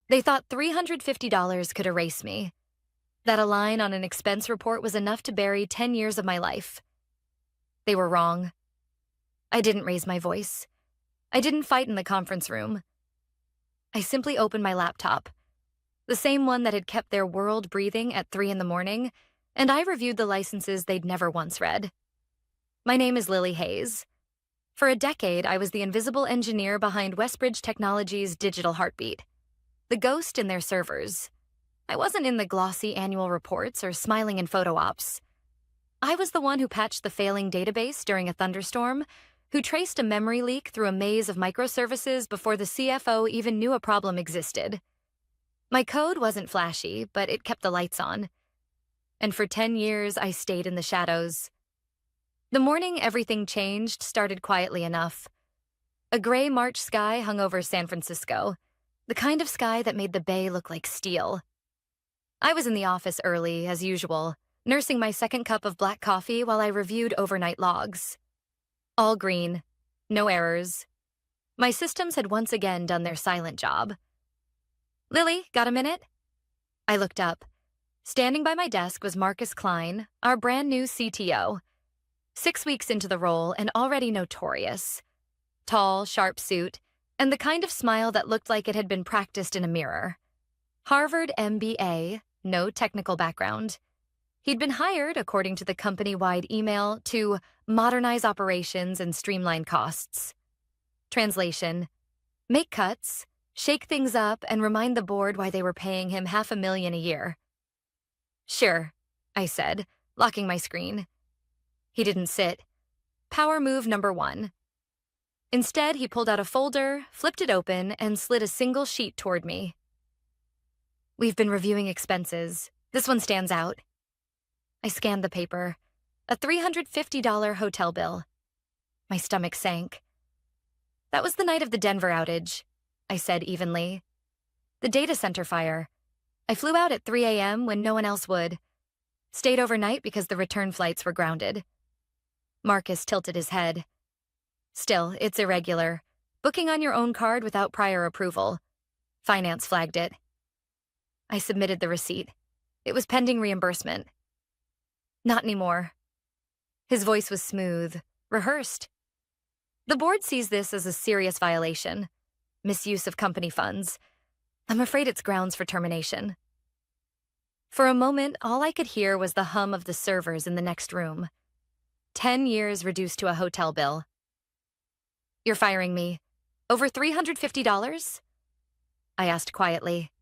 They thought $350 could erase me, that a line on an expense report was enough to bury 10 years of my life. They were wrong. I didn't raise my voice. I didn't fight in the conference room. I simply opened my laptop, the same one that had kept their world breathing at 3 in the morning, and I reviewed the licenses they'd never once read. My name is Lily Hayes. For a decade, I was the invisible engineer behind Westbridge Technology's digital heartbeat, the ghost in their servers. I wasn't in the glossy annual reports or smiling in photo ops. I was the one who patched the failing database during a thunderstorm, who traced a memory leak through a maze of microservices before the CFO even knew a problem existed. My code wasn't flashy, but it kept the lights on. And for 10 years, I stayed in the shadows. The morning everything changed started quietly enough. A gray March sky hung over San Francisco, the kind of sky that made the bay look like steel. I was in the office early, as usual, nursing my second cup of black coffee while I reviewed overnight logs. All green, no errors. My systems had once again done their silent job. "Lily, got a minute?" I looked up. Standing by my desk was Marcus Klein, our brand new CTO. 6 weeks into the role and already notorious. Tall, sharp suit, and the kind of smile that looked like it had been practiced in a mirror. Harvard MBA, no technical background. He'd been hired, according to the company-wide email, to modernize operations and streamline costs. Translation: make cuts, shake things up, and remind the board why they were paying him $500,000 a year. "Sure," I said, locking my screen. He didn't sit. Power move number 1. Instead, he pulled out a folder, flipped it open, and slid a single sheet toward me. "We've been reviewing expenses. This one stands out." I scanned the paper. A $350 hotel bill. My stomach sank. "That was the night of the Denver outage," I said evenly. "The data center fire. I flew out at 3 a.m. when no one else would. Stayed overnight because the return flights were grounded." Marcus tilted his head. "Still, it's irregular. Booking on your own card without prior approval. Finance flagged it." I submitted the receipt. It was pending reimbursement. "Not anymore." His voice was smooth, rehearsed. "The board sees this as a serious violation. Misuse of company funds. I'm afraid it's grounds for termination." For a moment, all I could hear was the hum of the servers in the next room. 10 years reduced to a hotel bill. "You're firing me. Over $350? I asked quietly.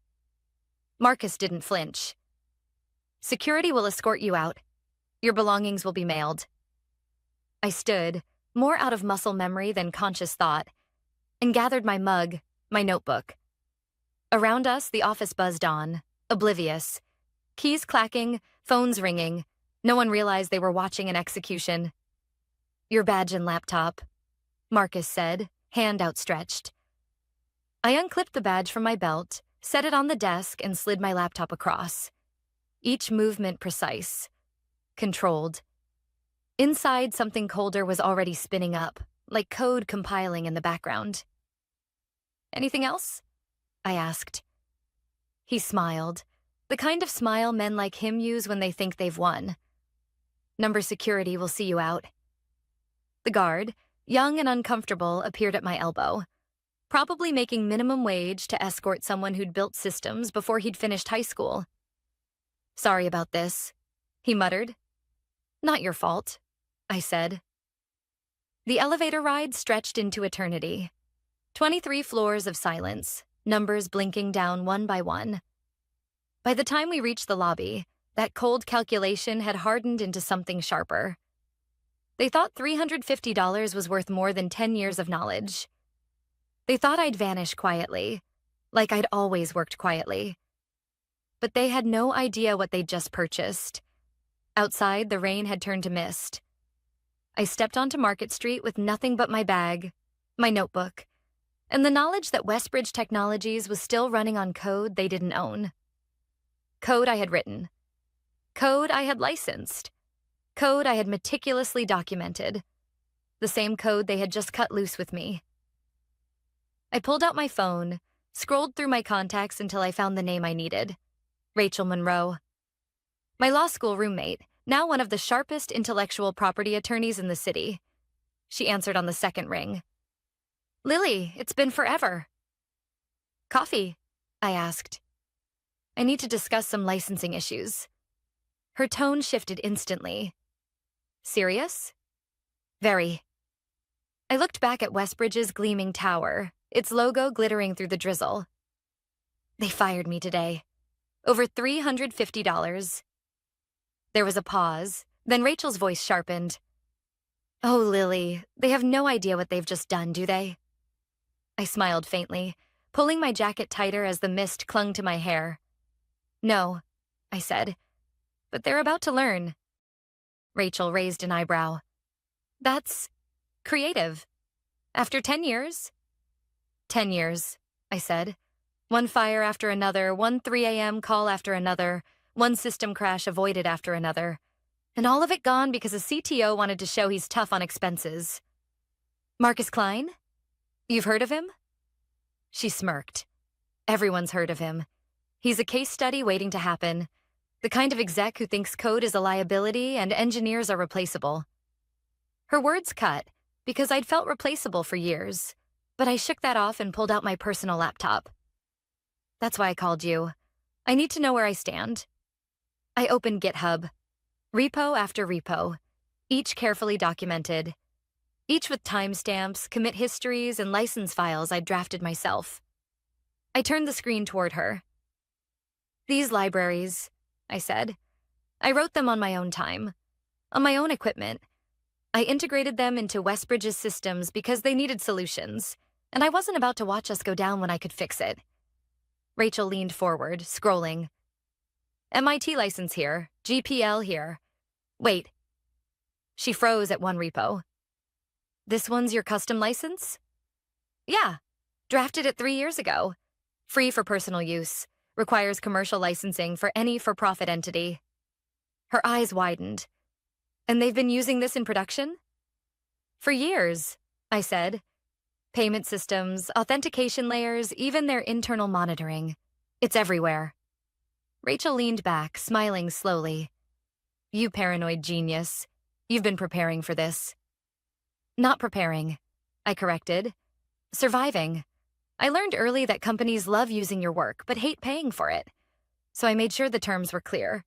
Marcus didn't flinch. "Security will escort you out. Your belongings will be mailed." I stood, more out of muscle memory than conscious thought, and gathered my mug, my notebook. Around us, the office buzzed on, oblivious. Keys clacking, phones ringing. No one realized they were watching an execution. "Your badge and laptop," Marcus said, hand outstretched. I unclipped the badge from my belt, set it on the desk, and slid my laptop across. Each movement precise. Controlled. Inside, something colder was already spinning up, like code compiling in the background. "Anything else?" I asked. He smiled, the kind of smile men like him use when they think they've won. "Number security will see you out." The guard, young and uncomfortable, appeared at my elbow, probably making minimum wage to escort someone who'd built systems before he'd finished high school. "Sorry about this," he muttered. "Not your fault," I said. The elevator ride stretched into eternity. 23 floors of silence, numbers blinking down one by one. By the time we reached the lobby, that cold calculation had hardened into something sharper. They thought $350 was worth more than 10 years of knowledge. They thought I'd vanish quietly, like I'd always worked quietly. But they had no idea what they'd just purchased. Outside, the rain had turned to mist. I stepped onto Market Street with nothing but my bag, my notebook, and the knowledge that Westbridge Technologies was still running on code they didn't own. Code I had written. Code I had licensed. Code I had meticulously documented. The same code they had just cut loose with me. I pulled out my phone, Scrolled through my contacts until I found the name I needed. Rachel Monroe. My law school roommate, now one of the sharpest intellectual property attorneys in the city. She answered on the second ring. Lily, it's been forever. Coffee? I asked. I need to discuss some licensing issues. Her tone shifted instantly. Serious? Very. I looked back at Westbridge's gleaming tower, its logo glittering through the drizzle. They fired me today. Over $350. There was a pause, then Rachel's voice sharpened. Oh, Lily, they have no idea what they've just done, do they? I smiled faintly, pulling my jacket tighter as the mist clung to my hair. No, I said, but they're about to learn. Rachel raised an eyebrow. That's creative. After 10 years? 10 years, I said. One fire after another, one 3 a.m. call after another, one system crash avoided after another. And all of it gone because a CTO wanted to show he's tough on expenses. Marcus Klein? You've heard of him? She smirked. Everyone's heard of him. He's a case study waiting to happen. The kind of exec who thinks code is a liability and engineers are replaceable. Her words cut, because I'd felt replaceable for years, but I shook that off and pulled out my personal laptop. That's why I called you. I need to know where I stand. I opened GitHub. Repo after repo, each carefully documented. Each with timestamps, commit histories, and license files I'd drafted myself. I turned the screen toward her. These libraries, I said. I wrote them on my own time, on my own equipment. I integrated them into Westbridge's systems because they needed solutions, and I wasn't about to watch us go down when I could fix it. Rachel leaned forward, scrolling. MIT license here, GPL here. Wait. She froze at one repo. This one's your custom license? Yeah. Drafted it 3 years ago. Free for personal use. Requires commercial licensing for any for-profit entity. Her eyes widened. And they've been using this in production? For years, I said. Payment systems, authentication layers, even their internal monitoring. It's everywhere. Rachel leaned back, smiling slowly. You paranoid genius. You've been preparing for this. Not preparing, I corrected. Surviving. I learned early that companies love using your work, but hate paying for it. So I made sure the terms were clear,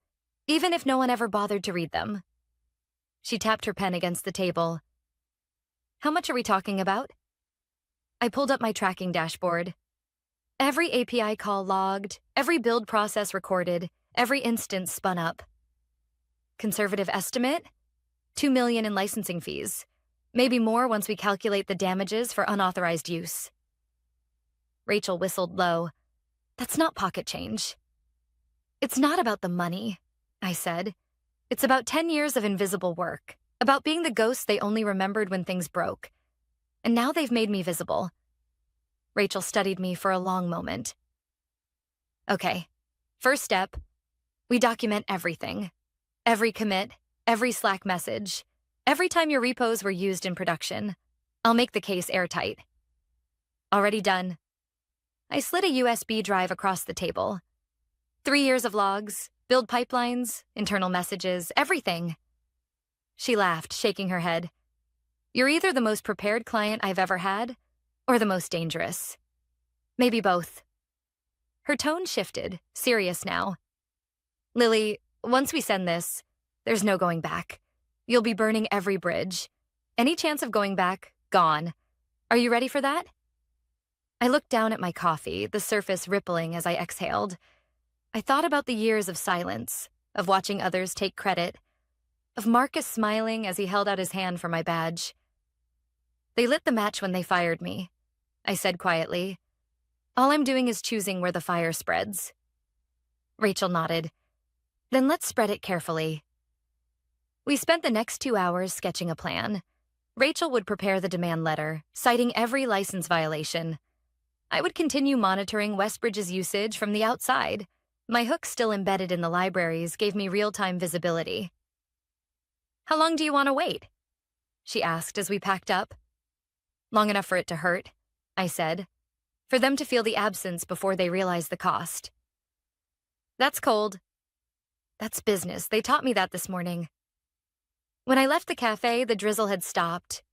even if no one ever bothered to read them. She tapped her pen against the table. How much are we talking about? I pulled up my tracking dashboard. Every API call logged, every build process recorded, every instance spun up. Conservative estimate? $2 million in licensing fees. Maybe more once we calculate the damages for unauthorized use. Rachel whistled low. That's not pocket change. It's not about the money, I said. It's about 10 years of invisible work, about being the ghost they only remembered when things broke. And now they've made me visible. Rachel studied me for a long moment. Okay, first step, we document everything. Every commit, every Slack message, every time your repos were used in production. I'll make the case airtight. Already done. I slid a USB drive across the table. 3 years of logs, build pipelines, internal messages, everything. She laughed, shaking her head. You're either the most prepared client I've ever had, or the most dangerous. Maybe both. Her tone shifted, serious now. Lily, once we send this, there's no going back. You'll be burning every bridge. Any chance of going back, gone. Are you ready for that? I looked down at my coffee, the surface rippling as I exhaled. I thought about the years of silence, of watching others take credit, of Marcus smiling as he held out his hand for my badge. They lit the match when they fired me, I said quietly. All I'm doing is choosing where the fire spreads. Rachel nodded. Then let's spread it carefully. We spent the next 2 hours sketching a plan. Rachel would prepare the demand letter, citing every license violation. I would continue monitoring Westbridge's usage from the outside. My hook still embedded in the libraries gave me real-time visibility. How long do you want to wait? She asked as we packed up. Long enough for it to hurt, I said. for them to feel the absence before they realize the cost. That's cold. That's business. They taught me that this morning. When I left the cafe, the drizzle had stopped.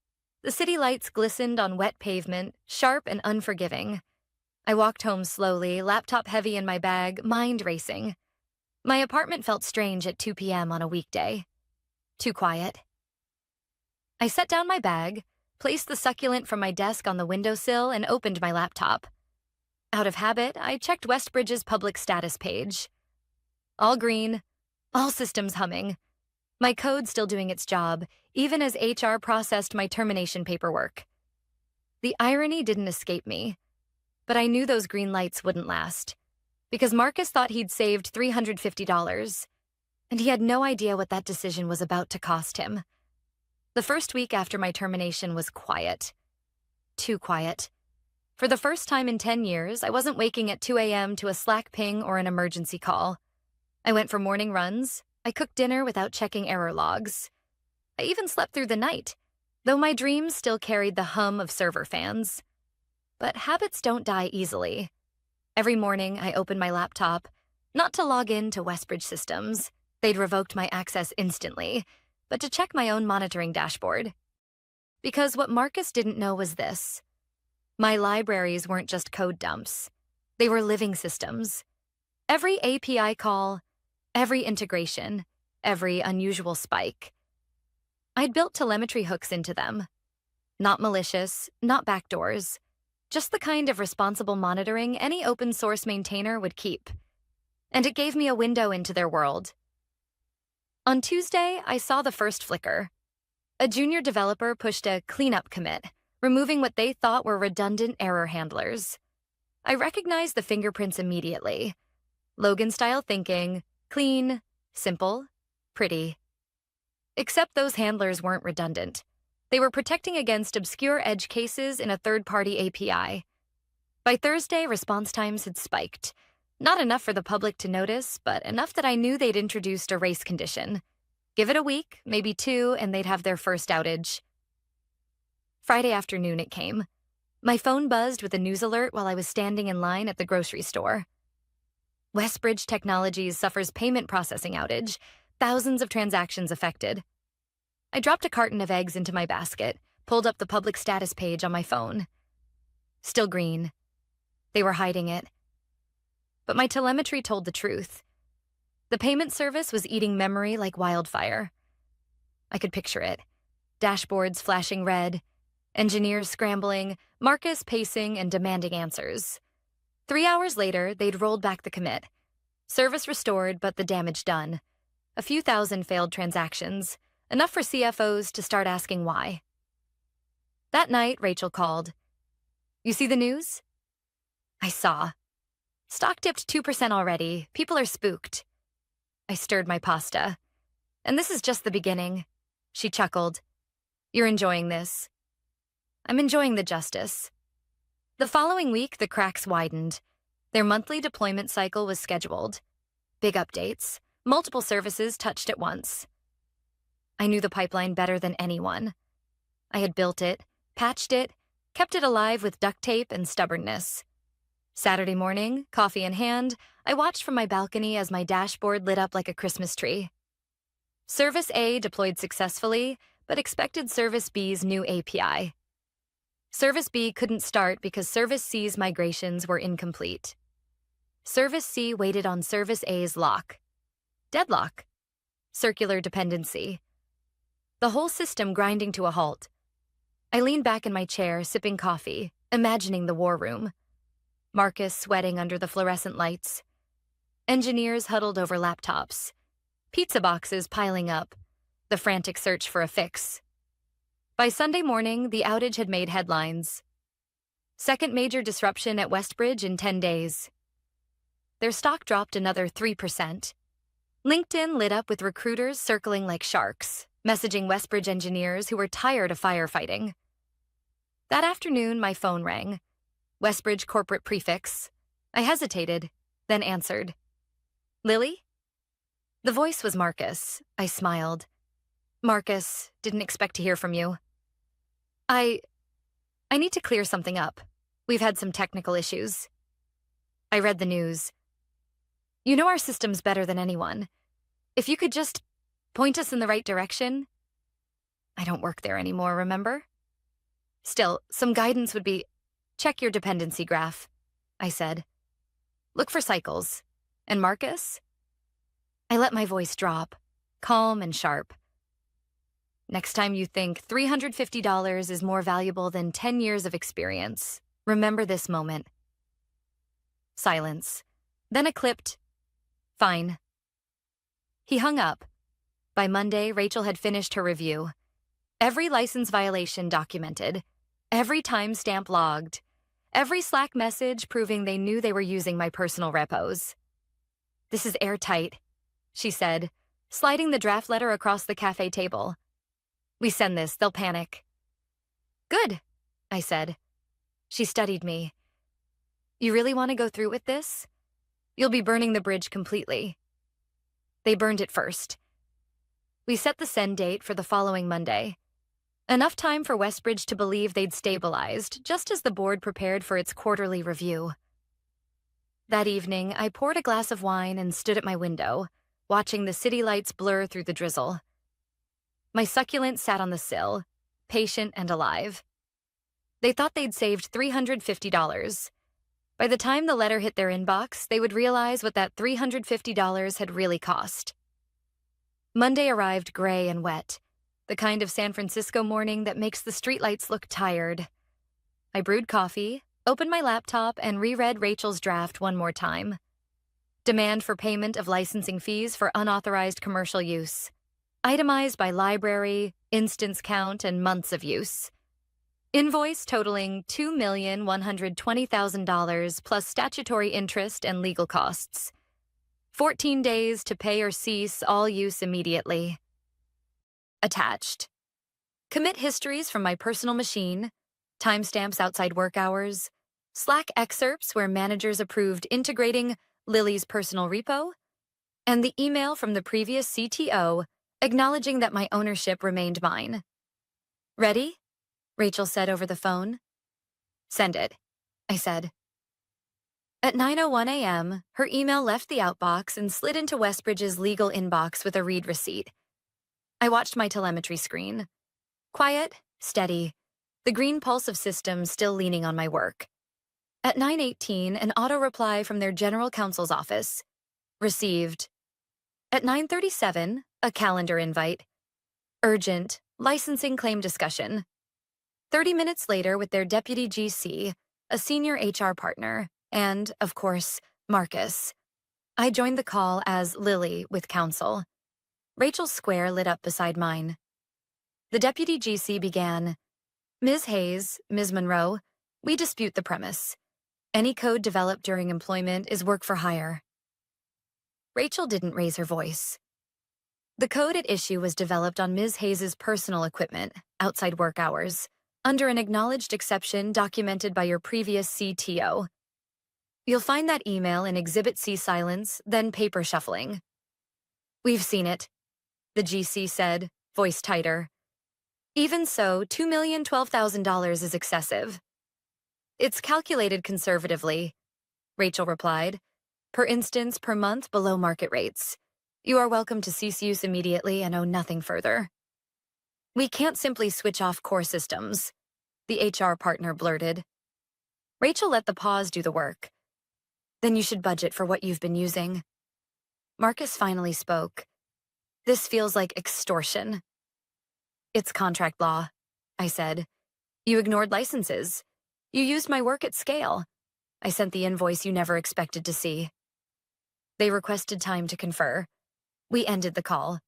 The city lights glistened on wet pavement, sharp and unforgiving. I walked home slowly, laptop heavy in my bag, mind racing. My apartment felt strange at 2 p.m. on a weekday. Too quiet. I set down my bag, placed the succulent from my desk on the windowsill, and opened my laptop. Out of habit, I checked Westbridge's public status page. All green, all systems humming. My code still doing its job, even as HR processed my termination paperwork. The irony didn't escape me, but I knew those green lights wouldn't last, because Marcus thought he'd saved $350, and he had no idea what that decision was about to cost him. The first week after my termination was quiet. Too quiet. For the first time in 10 years, I wasn't waking at 2 a.m. to a Slack ping or an emergency call. I went for morning runs. I cooked dinner without checking error logs. I even slept through the night, though my dreams still carried the hum of server fans. But habits don't die easily. Every morning, I opened my laptop, not to log in to Westbridge systems. They'd revoked my access instantly, but to check my own monitoring dashboard. Because what Marcus didn't know was this. My libraries weren't just code dumps. They were living systems. Every API call, every integration, every unusual spike. I'd built telemetry hooks into them. Not malicious, not backdoors. Just the kind of responsible monitoring any open source maintainer would keep. And it gave me a window into their world. On Tuesday, I saw the first flicker. A junior developer pushed a cleanup commit, removing what they thought were redundant error handlers. I recognized the fingerprints immediately. Logan-style thinking, clean, simple, pretty. Except those handlers weren't redundant. They were protecting against obscure edge cases in a third-party API. By Thursday, response times had spiked. Not enough for the public to notice, but enough that I knew they'd introduced a race condition. Give it a week, maybe 2, and they'd have their first outage. Friday afternoon it came. My phone buzzed with a news alert while I was standing in line at the grocery store. Westbridge Technologies suffers payment processing outage. Thousands of transactions affected. I dropped a carton of eggs into my basket, pulled up the public status page on my phone. Still green. They were hiding it. But my telemetry told the truth. The payment service was eating memory like wildfire. I could picture it. Dashboards flashing red, engineers scrambling, Marcus pacing and demanding answers. 3 hours later, they'd rolled back the commit. Service restored, but the damage done. A few thousand failed transactions, enough for CFOs to start asking why. That night, Rachel called. "You see the news?" I saw. Stock dipped 2% already. People are spooked. I stirred my pasta. "And this is just the beginning." She chuckled. "You're enjoying this." "I'm enjoying the justice." The following week, the cracks widened. Their monthly deployment cycle was scheduled. Big updates. Multiple services touched at once. I knew the pipeline better than anyone. I had built it, patched it, kept it alive with duct tape and stubbornness. Saturday morning, coffee in hand, I watched from my balcony as my dashboard lit up like a Christmas tree. Service A deployed successfully, but expected Service B's new API. Service B couldn't start because Service C's migrations were incomplete. Service C waited on Service A's lock. Deadlock. Circular dependency. The whole system grinding to a halt. I leaned back in my chair, sipping coffee, imagining the war room. Marcus sweating under the fluorescent lights. Engineers huddled over laptops. Pizza boxes piling up. The frantic search for a fix. By Sunday morning, the outage had made headlines. Second major disruption at Westbridge in 10 days. Their stock dropped another 3%. LinkedIn lit up with recruiters circling like sharks, messaging Westbridge engineers who were tired of firefighting. That afternoon, my phone rang. Westbridge corporate prefix. I hesitated, then answered. "Lily?" The voice was Marcus. I smiled. "Marcus, didn't expect to hear from you." I need to clear something up." We've had some technical issues. I read the news. You know our systems better than anyone. If you could just point us in the right direction. I don't work there anymore, remember? Still, some guidance would be, check your dependency graph, I said. Look for cycles. And Marcus? I let my voice drop, calm and sharp. Next time you think $350 is more valuable than 10 years of experience, remember this moment. Silence. Then a clipped, fine. He hung up. By Monday, Rachel had finished her review. Every license violation documented, every timestamp logged, every Slack message proving they knew they were using my personal repos. This is airtight, she said, sliding the draft letter across the cafe table. We send this, they'll panic. Good, I said. She studied me. You really want to go through with this? You'll be burning the bridge completely. They burned it first. We set the send date for the following Monday. Enough time for Westbridge to believe they'd stabilized, just as the board prepared for its quarterly review. That evening, I poured a glass of wine and stood at my window, watching the city lights blur through the drizzle. My succulent sat on the sill, patient and alive. They thought they'd saved $350. By the time the letter hit their inbox, they would realize what that $350 had really cost. Monday arrived gray and wet, the kind of San Francisco morning that makes the streetlights look tired. I brewed coffee, opened my laptop, and reread Rachel's draft one more time. Demand for payment of licensing fees for unauthorized commercial use. Itemized by library, instance count, and months of use. Invoice totaling $2,120,000 plus statutory interest and legal costs. 14 days to pay or cease all use immediately. Attached. Commit histories from my personal machine, timestamps outside work hours, Slack excerpts where managers approved integrating Lily's personal repo, and the email from the previous CTO acknowledging that my ownership remained mine. Ready? Rachel said over the phone. Send it, I said. At 9:01 a.m., her email left the outbox and slid into Westbridge's legal inbox with a read receipt. I watched my telemetry screen. Quiet, steady, the green pulse of systems still leaning on my work. At 9:18, an auto-reply from their general counsel's office. Received. At 9:37, a calendar invite. Urgent, licensing claim discussion. 30 minutes later with their deputy GC, a senior HR partner, and, of course, Marcus. I joined the call as Lily with counsel. Rachel's square lit up beside mine. The deputy GC began, Ms. Hayes, Ms. Monroe, we dispute the premise. Any code developed during employment is work for hire. Rachel didn't raise her voice. The code at issue was developed on Ms. Hayes' personal equipment, outside work hours, under an acknowledged exception documented by your previous CTO. You'll find that email in Exhibit C silence, then paper shuffling. We've seen it, the GC said, voice tighter. Even so, $2,012,000 is excessive. It's calculated conservatively, Rachel replied. Per instance, per month below market rates. You are welcome to cease use immediately and owe nothing further. We can't simply switch off core systems, the HR partner blurted. Rachel let the pause do the work. Then you should budget for what you've been using. Marcus finally spoke. This feels like extortion. It's contract law, I said. You ignored licenses. You used my work at scale. I sent the invoice you never expected to see. They requested time to confer. We ended the call.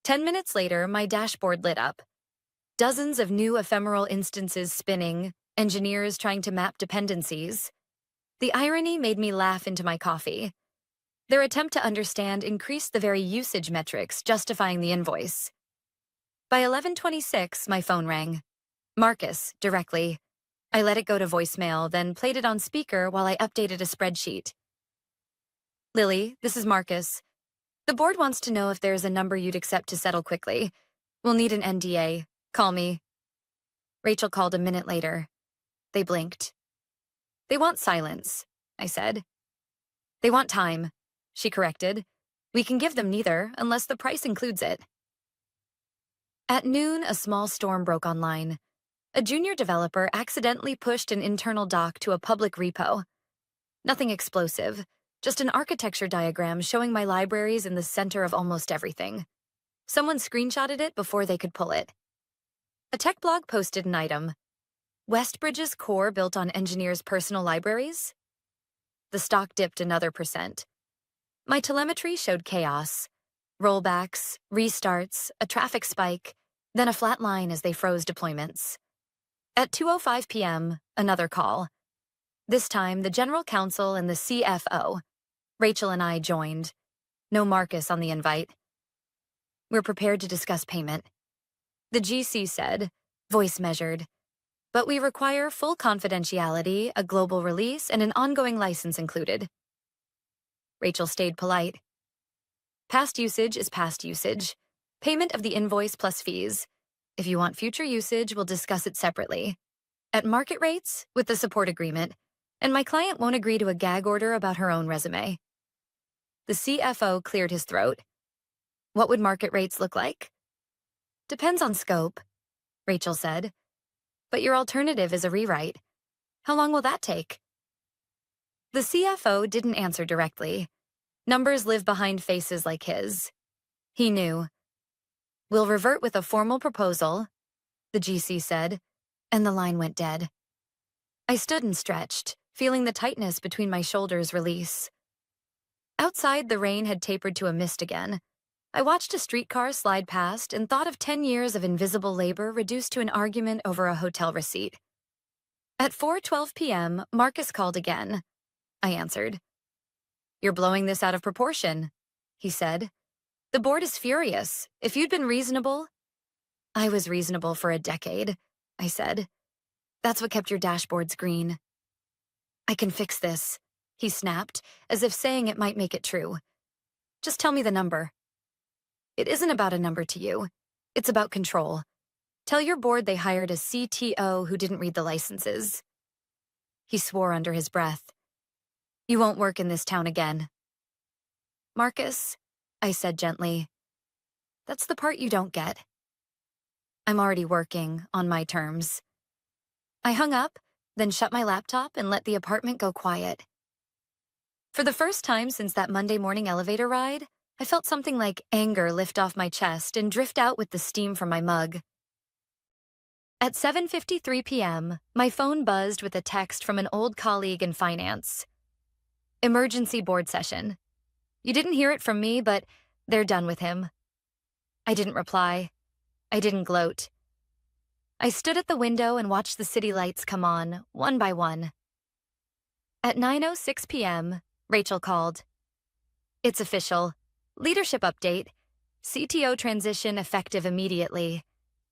10 minutes later, my dashboard lit up. Dozens of new ephemeral instances spinning, engineers trying to map dependencies. The irony made me laugh into my coffee. Their attempt to understand increased the very usage metrics justifying the invoice. By 11:26, my phone rang. Marcus, directly. I let it go to voicemail, then played it on speaker while I updated a spreadsheet. Lily, this is Marcus. The board wants to know if there's a number you'd accept to settle quickly. We'll need an NDA. Call me. Rachel called a minute later. They blinked. They want silence, I said. They want time, she corrected. We can give them neither unless the price includes it. At noon, a small storm broke online. A junior developer accidentally pushed an internal doc to a public repo. Nothing explosive, just an architecture diagram showing my libraries in the center of almost everything. Someone screenshotted it before they could pull it. A tech blog posted an item. Westbridge's core built on engineers' personal libraries? The stock dipped another %. My telemetry showed chaos. Rollbacks, restarts, a traffic spike, then a flat line as they froze deployments. At 2:05 p.m., another call. This time, the general counsel and the CFO. Rachel and I joined. No Marcus on the invite. We're prepared to discuss payment. The GC said, voice measured. But we require full confidentiality, a global release, and an ongoing license included. Rachel stayed polite. Past usage is past usage. Payment of the invoice plus fees. If you want future usage, we'll discuss it separately. At market rates, with the support agreement, and my client won't agree to a gag order about her own resume. The CFO cleared his throat. What would market rates look like? Depends on scope, Rachel said. But your alternative is a rewrite. How long will that take? The CFO didn't answer directly. Numbers live behind faces like his. He knew. We'll revert with a formal proposal, the GC said, and the line went dead. I stood and stretched, feeling the tightness between my shoulders release. Outside, the rain had tapered to a mist again. I watched a streetcar slide past and thought of 10 years of invisible labor reduced to an argument over a hotel receipt. At 4:12 p.m., Marcus called again. I answered. You're blowing this out of proportion, he said. The board is furious. If you'd been reasonable... I was reasonable for a decade, I said. That's what kept your dashboards green. I can fix this, he snapped, as if saying it might make it true. Just tell me the number. It isn't about a number to you. It's about control. Tell your board they hired a CTO who didn't read the licenses. He swore under his breath. You won't work in this town again. Marcus, I said gently, that's the part you don't get. I'm already working on my terms. I hung up, then shut my laptop and let the apartment go quiet. For the first time since that Monday morning elevator ride, I felt something like anger lift off my chest and drift out with the steam from my mug. At 7:53 p.m., my phone buzzed with a text from an old colleague in finance. Emergency board session. You didn't hear it from me, but they're done with him. I didn't reply. I didn't gloat. I stood at the window and watched the city lights come on, one by one. At 9:06 p.m., Rachel called. It's official. Leadership update. CTO transition effective immediately.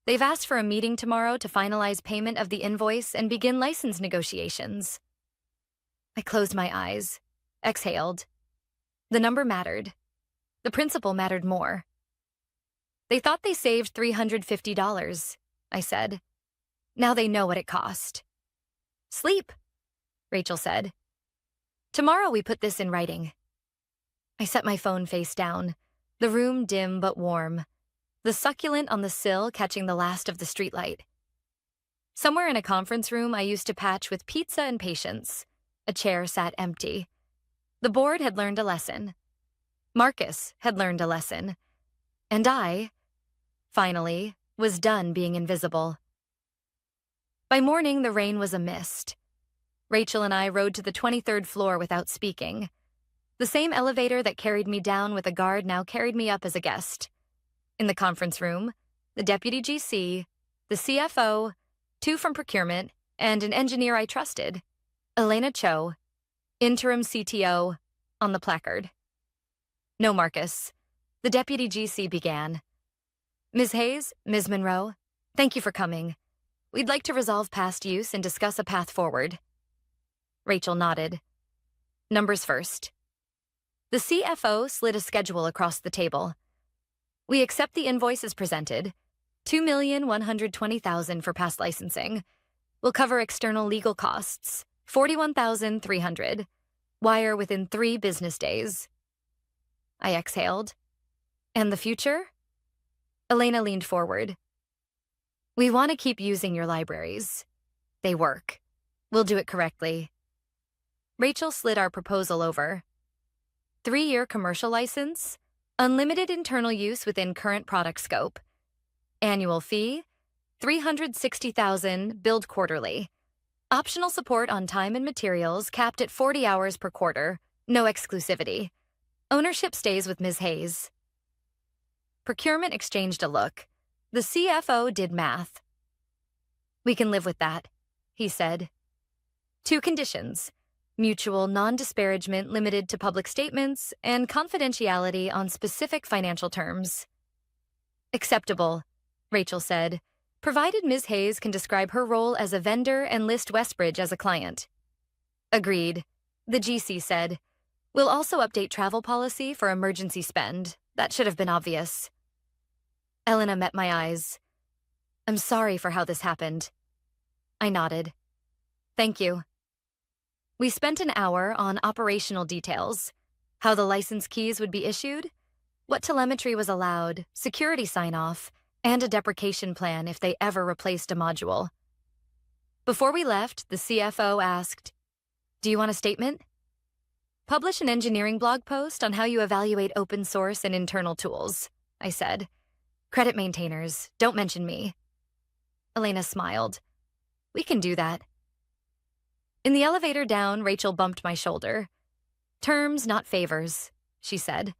They've asked for a meeting tomorrow to finalize payment of the invoice and begin license negotiations. I closed my eyes, exhaled. The number mattered. The principle mattered more. They thought they saved $350, I said. Now they know what it cost. Sleep, Rachel said. Tomorrow we put this in writing. I set my phone face down, the room dim but warm, the succulent on the sill catching the last of the streetlight. Somewhere in a conference room I used to patch with pizza and patience. A chair sat empty. The board had learned a lesson. Marcus had learned a lesson. And I, finally, was done being invisible. By morning, the rain was a mist. Rachel and I rode to the 23rd floor without speaking. The same elevator that carried me down with a guard now carried me up as a guest. In the conference room, the deputy GC, the CFO, 2 from procurement, and an engineer I trusted, Elena Cho, interim CTO, on the placard. No, Marcus. The deputy GC began. Ms. Hayes, Ms. Monroe, thank you for coming. We'd like to resolve past use and discuss a path forward. Rachel nodded. Numbers first. The CFO slid a schedule across the table. We accept the invoice as presented. $2,120,000 for past licensing. We'll cover external legal costs. $41,300. Wire within 3 business days. I exhaled. And the future? Elena leaned forward. We want to keep using your libraries. They work. We'll do it correctly. Rachel slid our proposal over. 3-year commercial license, unlimited internal use within current product scope. Annual fee, $360,000 billed quarterly. Optional support on time and materials capped at 40 hours per quarter. No exclusivity. Ownership stays with Ms. Hayes. Procurement exchanged a look. The CFO did math. We can live with that, he said. 2 conditions: mutual non-disparagement limited to public statements and confidentiality on specific financial terms. Acceptable, Rachel said, provided Ms. Hayes can describe her role as a vendor and list Westbridge as a client. Agreed, the GC said. We'll also update travel policy for emergency spend. That should have been obvious. Elena met my eyes. I'm sorry for how this happened. I nodded. Thank you. We spent an hour on operational details, how the license keys would be issued, what telemetry was allowed, security sign-off, and a deprecation plan if they ever replaced a module. Before we left, the CFO asked, Do you want a statement? Publish an engineering blog post on how you evaluate open source and internal tools, I said. Credit maintainers, don't mention me. Elena smiled. We can do that. In the elevator down, Rachel bumped my shoulder. Terms, not favors, she said.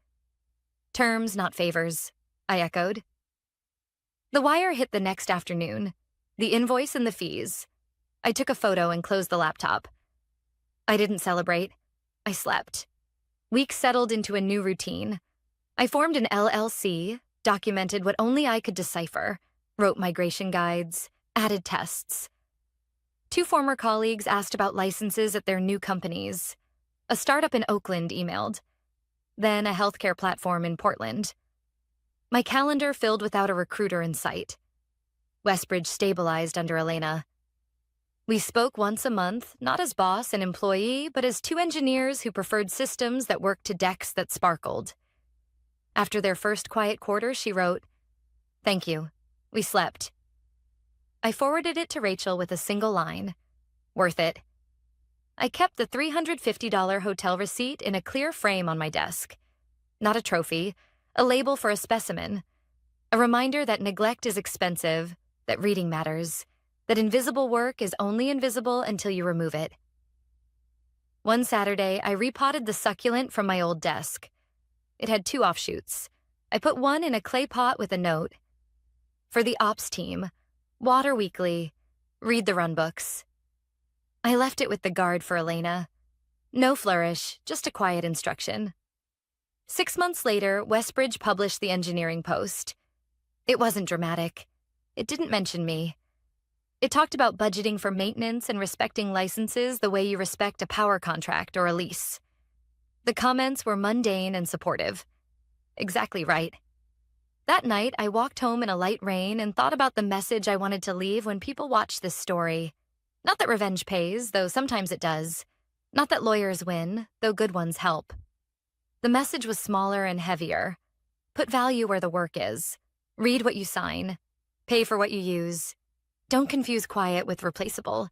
Terms, not favors, I echoed. The wire hit the next afternoon, the invoice and the fees. I took a photo and closed the laptop. I didn't celebrate. I slept. Weeks settled into a new routine. I formed an LLC, documented what only I could decipher, wrote migration guides, added tests. 2 former colleagues asked about licenses at their new companies. A startup in Oakland emailed. Then a healthcare platform in Portland. My calendar filled without a recruiter in sight. Westbridge stabilized under Elena. We spoke once a month, not as boss and employee, but as 2 engineers who preferred systems that worked to decks that sparkled. After their first quiet quarter, she wrote, Thank you. We slept. I forwarded it to Rachel with a single line. Worth it. I kept the $350 hotel receipt in a clear frame on my desk. Not a trophy, a label for a specimen. A reminder that neglect is expensive, that reading matters, that invisible work is only invisible until you remove it. One Saturday, I repotted the succulent from my old desk. It had 2 offshoots. I put one in a clay pot with a note. For the ops team, water weekly, read the runbooks. I left it with the guard for Elena. No flourish, just a quiet instruction. 6 months later, Westbridge published the engineering post. It wasn't dramatic. It didn't mention me. It talked about budgeting for maintenance and respecting licenses the way you respect a power contract or a lease. The comments were mundane and supportive. Exactly right. That night, I walked home in a light rain and thought about the message I wanted to leave when people watch this story. Not that revenge pays, though sometimes it does. Not that lawyers win, though good ones help. The message was smaller and heavier. Put value where the work is. Read what you sign. Pay for what you use. Don't confuse quiet with replaceable.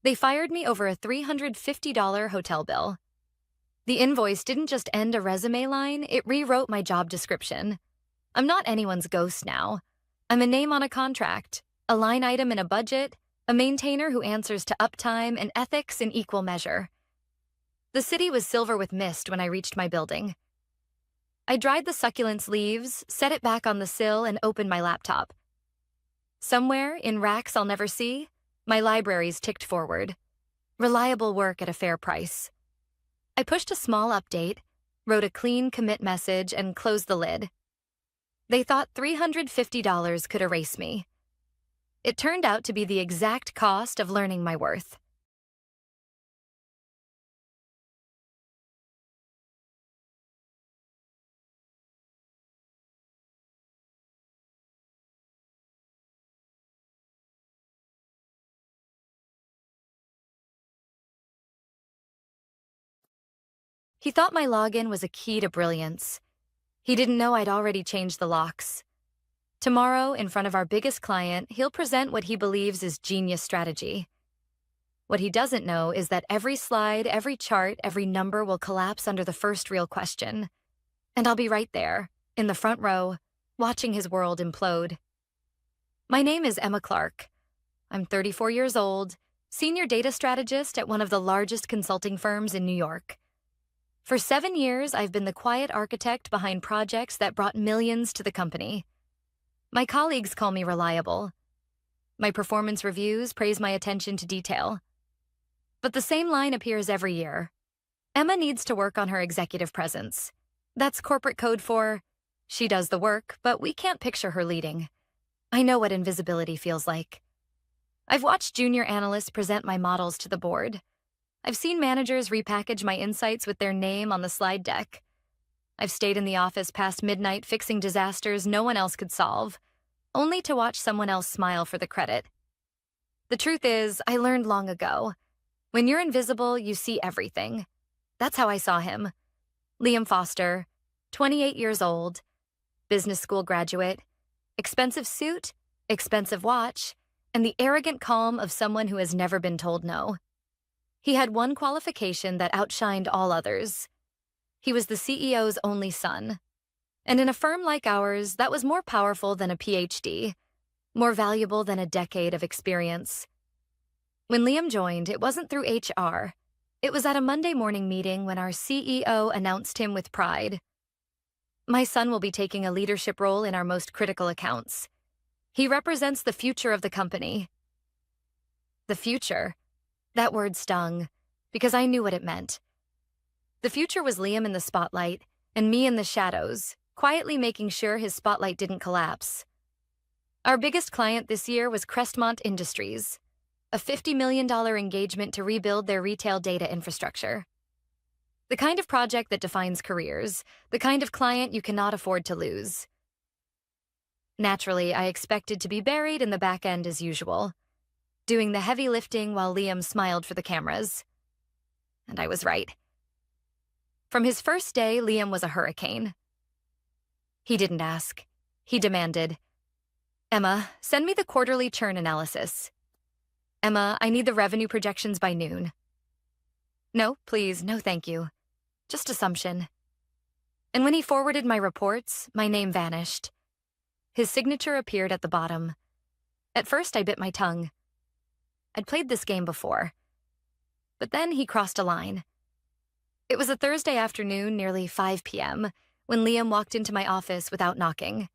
They fired me over a $350 hotel bill. The invoice didn't just end a resume line, it rewrote my job description. I'm not anyone's ghost now. I'm a name on a contract, a line item in a budget, a maintainer who answers to uptime and ethics in equal measure. The city was silver with mist when I reached my building. I dried the succulent's leaves, set it back on the sill, and opened my laptop. Somewhere, in racks I'll never see, my libraries ticked forward. Reliable work at a fair price. I pushed a small update, wrote a clean commit message, and closed the lid. They thought $350 could erase me. It turned out to be the exact cost of learning my worth. He thought my login was a key to brilliance. He didn't know I'd already changed the locks. Tomorrow, in front of our biggest client, he'll present what he believes is genius strategy. What he doesn't know is that every slide, every chart, every number will collapse under the first real question. And I'll be right there, in the front row, watching his world implode. My name is Emma Clark. I'm 34 years old, senior data strategist at one of the largest consulting firms in New York. For 7 years, I've been the quiet architect behind projects that brought millions to the company. My colleagues call me reliable. My performance reviews praise my attention to detail. But the same line appears every year. Emma needs to work on her executive presence. That's corporate code for, she does the work, but we can't picture her leading. I know what invisibility feels like. I've watched junior analysts present my models to the board. I've seen managers repackage my insights with their name on the slide deck. I've stayed in the office past midnight fixing disasters no one else could solve, only to watch someone else smile for the credit. The truth is, I learned long ago, when you're invisible, you see everything. That's how I saw him. Liam Foster, 28 years old, business school graduate, expensive suit, expensive watch, and the arrogant calm of someone who has never been told no. He had one qualification that outshined all others. He was the CEO's only son. And in a firm like ours, that was more powerful than a PhD, more valuable than a decade of experience. When Liam joined, it wasn't through HR. It was at a Monday morning meeting when our CEO announced him with pride. My son will be taking a leadership role in our most critical accounts. He represents the future of the company. The future. That word stung, because I knew what it meant. The future was Liam in the spotlight, and me in the shadows, quietly making sure his spotlight didn't collapse. Our biggest client this year was Crestmont Industries, a $50 million engagement to rebuild their retail data infrastructure. The kind of project that defines careers, the kind of client you cannot afford to lose. Naturally, I expected to be buried in the back end as usual, doing the heavy lifting while Liam smiled for the cameras. And I was right. From his first day, Liam was a hurricane. He didn't ask. He demanded, "Emma, send me the quarterly churn analysis. Emma, I need the revenue projections by noon." "No, please, no thank you. Just assumption." And when he forwarded my reports, my name vanished. His signature appeared at the bottom. At first, I bit my tongue. I'd played this game before. But then he crossed a line. It was a Thursday afternoon, nearly 5 p.m., when Liam walked into my office without knocking.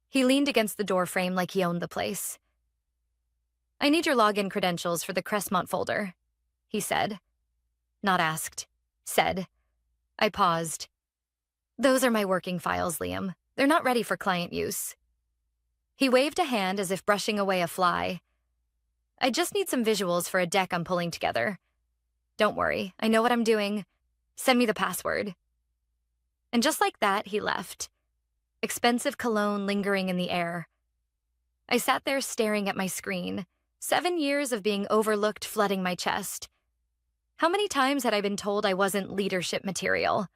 He leaned against the door frame like he owned the place. "I need your login credentials for the Crestmont folder," he said. Not asked. Said. I paused. "Those are my working files, Liam. They're not ready for client use." He waved a hand as if brushing away a fly. "I just need some visuals for a deck I'm pulling together. Don't worry, I know what I'm doing. Send me the password." And just like that, he left. Expensive cologne lingering in the air. I sat there staring at my screen, 7 years of being overlooked flooding my chest. How many times had I been told I wasn't leadership material,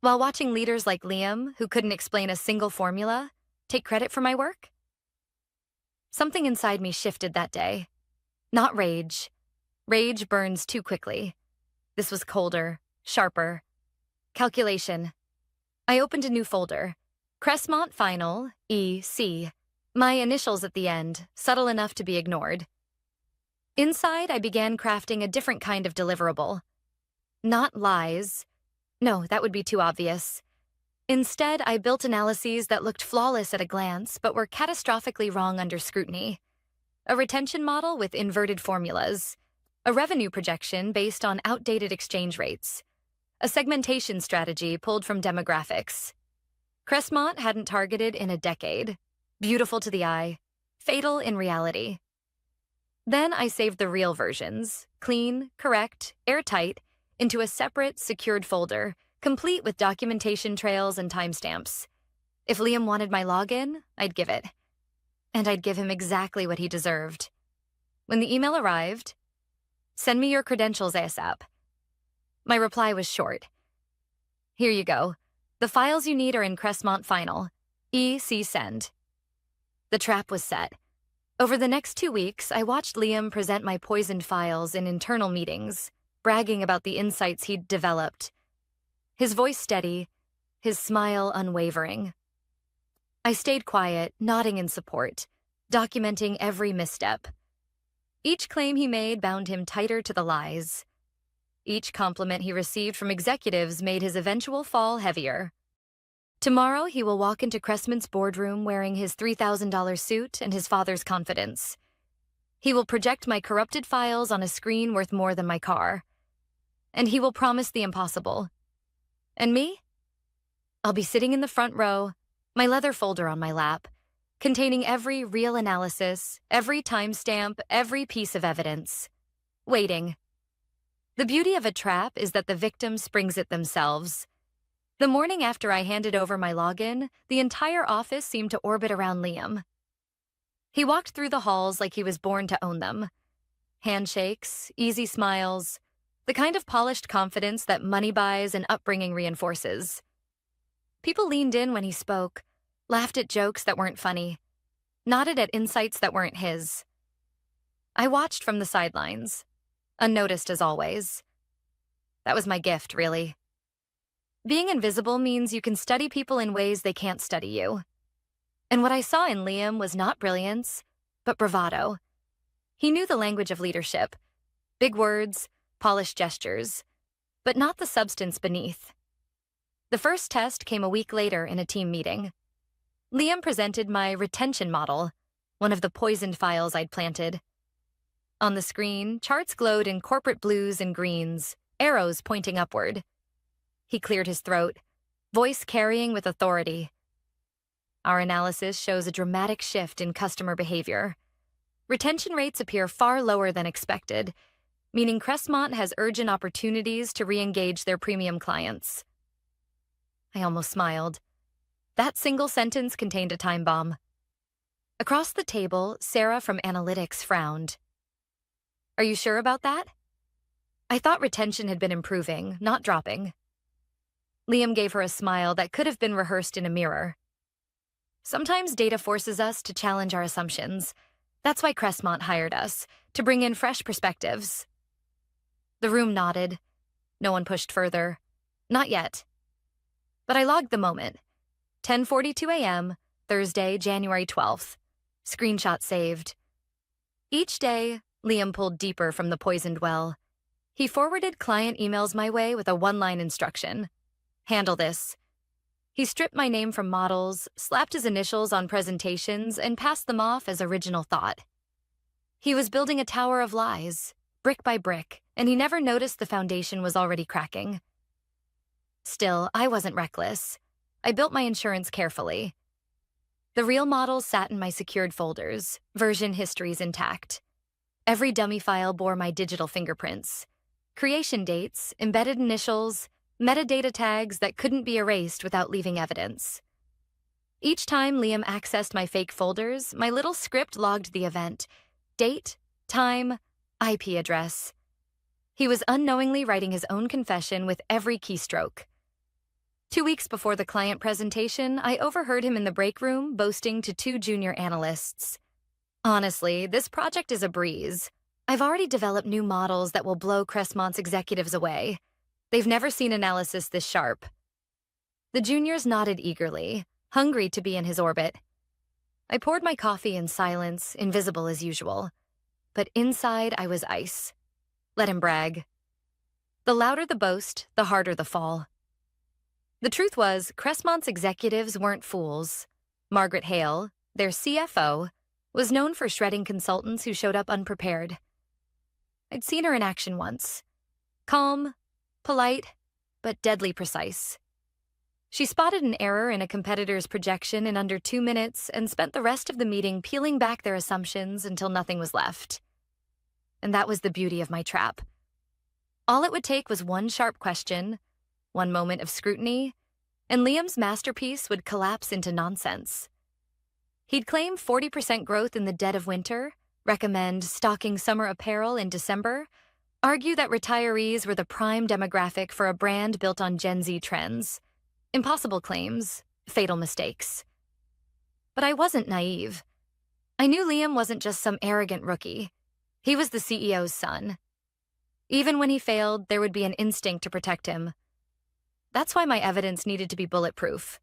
while watching leaders like Liam, who couldn't explain a single formula, take credit for my work? Something inside me shifted that day. Not rage. Rage burns too quickly. This was colder, sharper. Calculation. I opened a new folder. Crestmont Final, EC. My initials at the end, subtle enough to be ignored. Inside, I began crafting a different kind of deliverable. Not lies. No, that would be too obvious. Instead, I built analyses that looked flawless at a glance, but were catastrophically wrong under scrutiny. A retention model with inverted formulas. A revenue projection based on outdated exchange rates. A segmentation strategy pulled from demographics. Crestmont hadn't targeted in a decade. Beautiful to the eye. Fatal in reality. Then I saved the real versions, clean, correct, airtight, into a separate, secured folder, complete with documentation trails and timestamps. If Liam wanted my login, I'd give it. And I'd give him exactly what he deserved. When the email arrived, "Send me your credentials ASAP." My reply was short. Here you go. The files you need are in Crestmont Final. E.C. Send. The trap was set. Over the next 2 weeks, I watched Liam present my poisoned files in internal meetings, bragging about the insights he'd developed. His voice steady, his smile unwavering. I stayed quiet, nodding in support, documenting every misstep. Each claim he made bound him tighter to the lies. Each compliment he received from executives made his eventual fall heavier. Tomorrow, he will walk into Cressman's boardroom wearing his $3,000 suit and his father's confidence. He will project my corrupted files on a screen worth more than my car. And he will promise the impossible. And me? I'll be sitting in the front row, my leather folder on my lap, containing every real analysis, every timestamp, every piece of evidence. Waiting. The beauty of a trap is that the victim springs it themselves. The morning after I handed over my login, the entire office seemed to orbit around Liam. He walked through the halls like he was born to own them. Handshakes, easy smiles, the kind of polished confidence that money buys and upbringing reinforces. People leaned in when he spoke, laughed at jokes that weren't funny, nodded at insights that weren't his. I watched from the sidelines, unnoticed as always. That was my gift, really. Being invisible means you can study people in ways they can't study you. And what I saw in Liam was not brilliance, but bravado. He knew the language of leadership, big words, polished gestures, but not the substance beneath. The first test came a week later in a team meeting. Liam presented my retention model, one of the poisoned files I'd planted. On the screen, charts glowed in corporate blues and greens, arrows pointing upward. He cleared his throat, voice carrying with authority. Our analysis shows a dramatic shift in customer behavior. Retention rates appear far lower than expected, meaning Crestmont has urgent opportunities to re-engage their premium clients. I almost smiled. That single sentence contained a time bomb. Across the table, Sarah from Analytics frowned. Are you sure about that? I thought retention had been improving, not dropping. Liam gave her a smile that could have been rehearsed in a mirror. Sometimes data forces us to challenge our assumptions. That's why Crestmont hired us, to bring in fresh perspectives. The room nodded. No one pushed further. Not yet. But I logged the moment. 10:42 a.m., Thursday, January 12th. Screenshot saved. Each day, Liam pulled deeper from the poisoned well. He forwarded client emails my way with a one-line instruction. Handle this. He stripped my name from models, slapped his initials on presentations, and passed them off as original thought. He was building a tower of lies, brick by brick, and he never noticed the foundation was already cracking. Still, I wasn't reckless. I built my insurance carefully. The real models sat in my secured folders, version histories intact. Every dummy file bore my digital fingerprints. Creation dates, embedded initials, metadata tags that couldn't be erased without leaving evidence. Each time Liam accessed my fake folders, my little script logged the event. Date, time, IP address. He was unknowingly writing his own confession with every keystroke. 2 weeks before the client presentation, I overheard him in the break room boasting to 2 junior analysts. Honestly, this project is a breeze. I've already developed new models that will blow Crestmont's executives away. They've never seen analysis this sharp. The juniors nodded eagerly, hungry to be in his orbit. I poured my coffee in silence, invisible as usual. But inside, I was ice. Let him brag. The louder the boast, the harder the fall. The truth was, Crestmont's executives weren't fools. Margaret Hale, their CFO, was known for shredding consultants who showed up unprepared. I'd seen her in action once. Calm, polite, but deadly precise. She spotted an error in a competitor's projection in under 2 minutes and spent the rest of the meeting peeling back their assumptions until nothing was left. And that was the beauty of my trap. All it would take was one sharp question, one moment of scrutiny, and Liam's masterpiece would collapse into nonsense. He'd claim 40% growth in the dead of winter, recommend stocking summer apparel in December, argue that retirees were the prime demographic for a brand built on Gen Z trends. Impossible claims, fatal mistakes. But I wasn't naive. I knew Liam wasn't just some arrogant rookie. He was the CEO's son. Even when he failed, there would be an instinct to protect him. That's why my evidence needed to be bulletproof.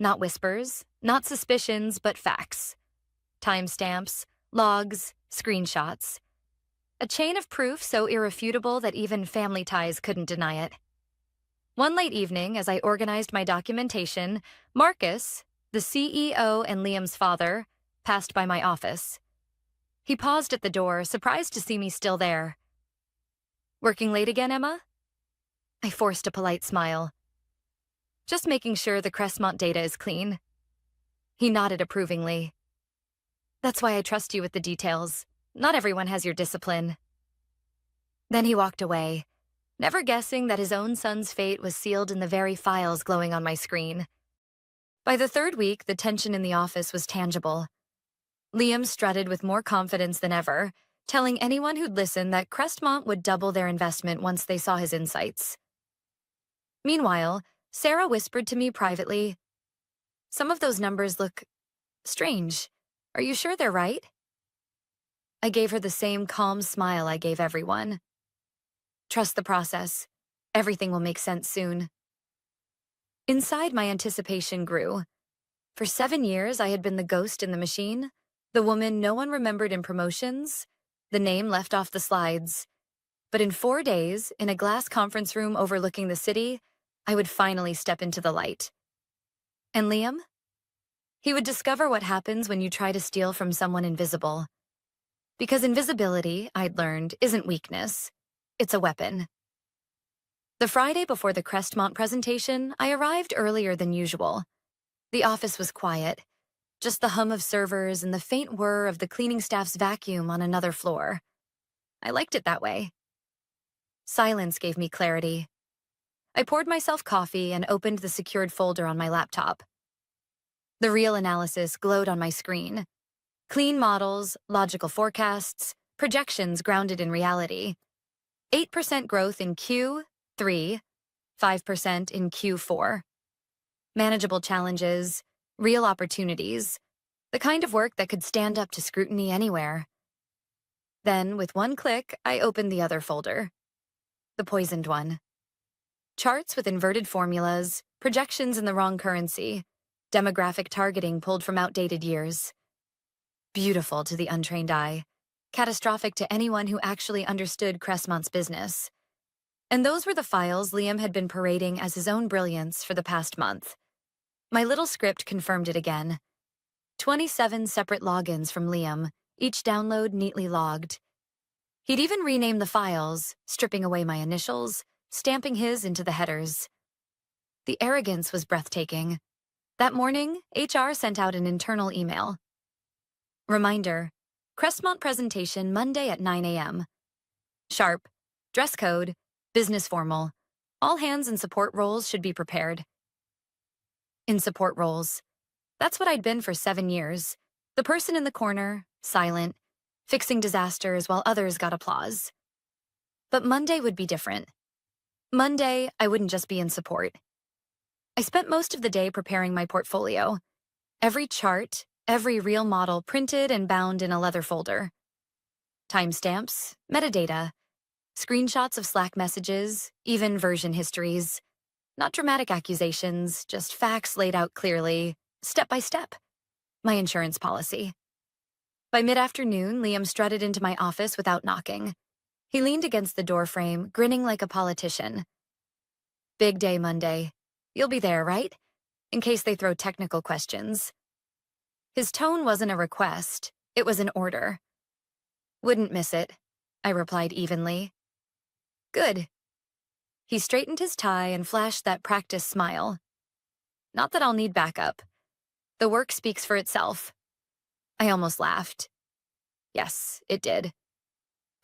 Not whispers, not suspicions, but facts. Timestamps, logs, screenshots. A chain of proof so irrefutable that even family ties couldn't deny it. One late evening, as I organized my documentation, Marcus, the CEO and Liam's father, passed by my office. He paused at the door, surprised to see me still there. "Working late again, Emma?" I forced a polite smile. "Just making sure the Crestmont data is clean." He nodded approvingly. "That's why I trust you with the details. Not everyone has your discipline." Then he walked away, never guessing that his own son's fate was sealed in the very files glowing on my screen. By the third week, the tension in the office was tangible. Liam strutted with more confidence than ever, telling anyone who'd listen that Crestmont would double their investment once they saw his insights. Meanwhile, Sarah whispered to me privately, "Some of those numbers look strange. Are you sure they're right?" I gave her the same calm smile I gave everyone. "Trust the process. Everything will make sense soon." Inside, my anticipation grew. For 7 years, I had been the ghost in the machine, the woman no one remembered in promotions, the name left off the slides. But in 4 days, in a glass conference room overlooking the city, I would finally step into the light. And Liam? He would discover what happens when you try to steal from someone invisible. Because invisibility, I'd learned, isn't weakness. It's a weapon. The Friday before the Crestmont presentation, I arrived earlier than usual. The office was quiet, just the hum of servers and the faint whir of the cleaning staff's vacuum on another floor. I liked it that way. Silence gave me clarity. I poured myself coffee and opened the secured folder on my laptop. The real analysis glowed on my screen. Clean models, logical forecasts, projections grounded in reality. 8% growth in Q3, 5% in Q4. Manageable challenges, real opportunities, the kind of work that could stand up to scrutiny anywhere. Then, with one click, I opened the other folder. The poisoned one. Charts with inverted formulas, projections in the wrong currency, demographic targeting pulled from outdated years. Beautiful to the untrained eye, catastrophic to anyone who actually understood Crestmont's business. And those were the files Liam had been parading as his own brilliance for the past month. My little script confirmed it again. 27 separate logins from Liam, each download neatly logged. He'd even renamed the files, stripping away my initials, stamping his into the headers. The arrogance was breathtaking. That morning, HR sent out an internal email. Reminder, Crestmont presentation Monday at 9 a.m. Sharp, dress code, business formal. All hands in support roles should be prepared. In support roles. That's what I'd been for 7 years. The person in the corner, silent, fixing disasters while others got applause. But Monday would be different. Monday, I wouldn't just be in support. I spent most of the day preparing my portfolio. Every chart, every real model printed and bound in a leather folder. Timestamps, metadata, screenshots of Slack messages, even version histories. Not dramatic accusations, just facts laid out clearly, step by step. My insurance policy. By mid-afternoon, Liam strutted into my office without knocking. He leaned against the doorframe, grinning like a politician. "Big day Monday. You'll be there, right? In case they throw technical questions." His tone wasn't a request, it was an order. "Wouldn't miss it," I replied evenly. "Good." He straightened his tie and flashed that practice smile. "Not that I'll need backup. The work speaks for itself." I almost laughed. Yes, it did.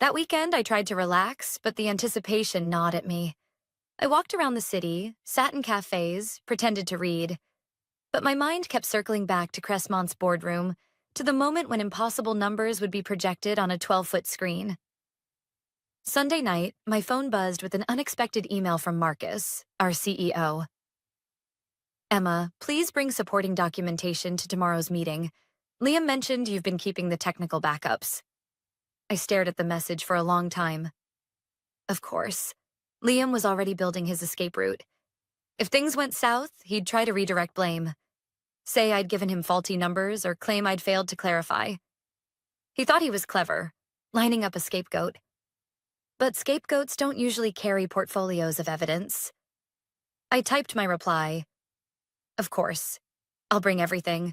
That weekend, I tried to relax, but the anticipation gnawed at me. I walked around the city, sat in cafes, pretended to read. But my mind kept circling back to Crestmont's boardroom, to the moment when impossible numbers would be projected on a 12-foot screen. Sunday night, my phone buzzed with an unexpected email from Marcus, our CEO. Emma, please bring supporting documentation to tomorrow's meeting. Liam mentioned you've been keeping the technical backups. I stared at the message for a long time. Of course. Liam was already building his escape route. If things went south, he'd try to redirect blame. Say I'd given him faulty numbers or claim I'd failed to clarify. He thought he was clever, lining up a scapegoat. But scapegoats don't usually carry portfolios of evidence. I typed my reply. Of course. I'll bring everything.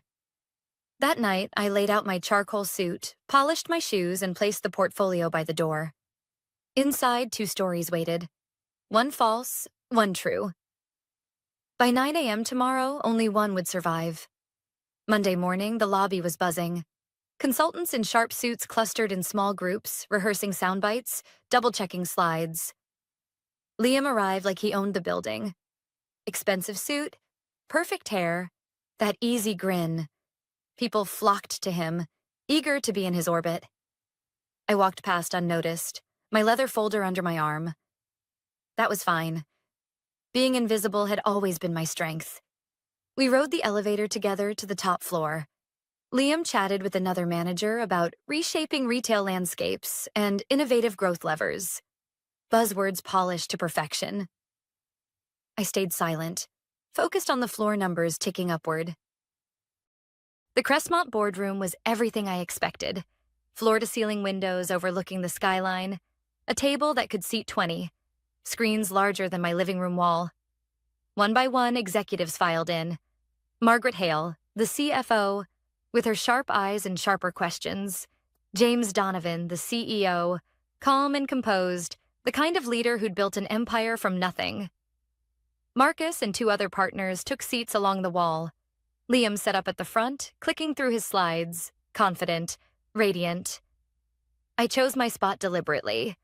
That night, I laid out my charcoal suit, polished my shoes, and placed the portfolio by the door. Inside, 2 stories waited. One false, one true. By 9 a.m. tomorrow, only one would survive. Monday morning, the lobby was buzzing. Consultants in sharp suits clustered in small groups, rehearsing sound bites, double-checking slides. Liam arrived like he owned the building. Expensive suit, perfect hair, that easy grin. People flocked to him, eager to be in his orbit. I walked past unnoticed, my leather folder under my arm. That was fine. Being invisible had always been my strength. We rode the elevator together to the top floor. Liam chatted with another manager about reshaping retail landscapes and innovative growth levers. Buzzwords polished to perfection. I stayed silent, focused on the floor numbers ticking upward. The Crestmont boardroom was everything I expected. Floor-to-ceiling windows overlooking the skyline, a table that could seat 20, screens larger than my living room wall. One by one, executives filed in. Margaret Hale, the CFO, with her sharp eyes and sharper questions. James Donovan, the CEO, calm and composed, the kind of leader who'd built an empire from nothing. Marcus and 2 other partners took seats along the wall. Liam sat up at the front, clicking through his slides, confident, radiant. I chose my spot deliberately.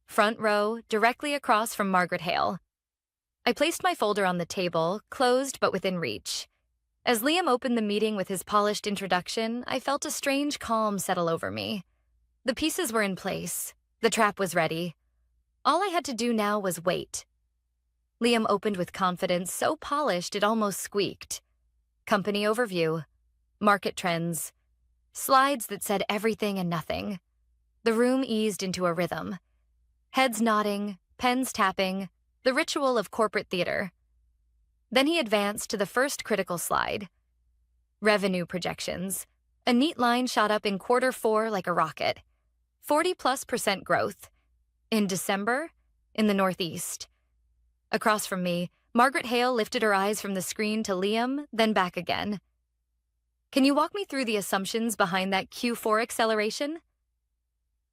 Front row, directly across from Margaret Hale. I placed my folder on the table, closed but within reach. As Liam opened the meeting with his polished introduction, I felt a strange calm settle over me. The pieces were in place. The trap was ready. All I had to do now was wait. Liam opened with confidence so polished it almost squeaked. Company overview, market trends, slides that said everything and nothing. The room eased into a rhythm. Heads nodding, pens tapping, the ritual of corporate theater. Then he advanced to the first critical slide. Revenue projections. A neat line shot up in Q4 like a rocket. 40+% growth. In December, in the Northeast. Across from me, Margaret Hale lifted her eyes from the screen to Liam, then back again. Can you walk me through the assumptions behind that Q4 acceleration?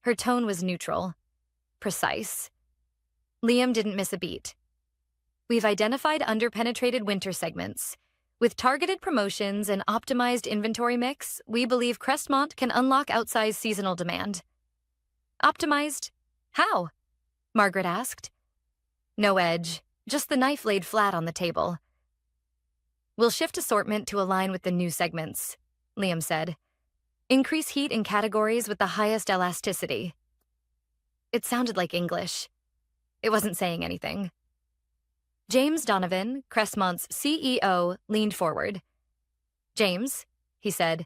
Her tone was neutral, precise. Liam didn't miss a beat. We've identified underpenetrated winter segments. With targeted promotions and optimized inventory mix, we believe Crestmont can unlock outsized seasonal demand. Optimized? How? Margaret asked. No edge, just the knife laid flat on the table. We'll shift assortment to align with the new segments, Liam said. Increase heat in categories with the highest elasticity. It sounded like English. It wasn't saying anything. James Donovan, Crestmont's CEO, leaned forward. James, he said,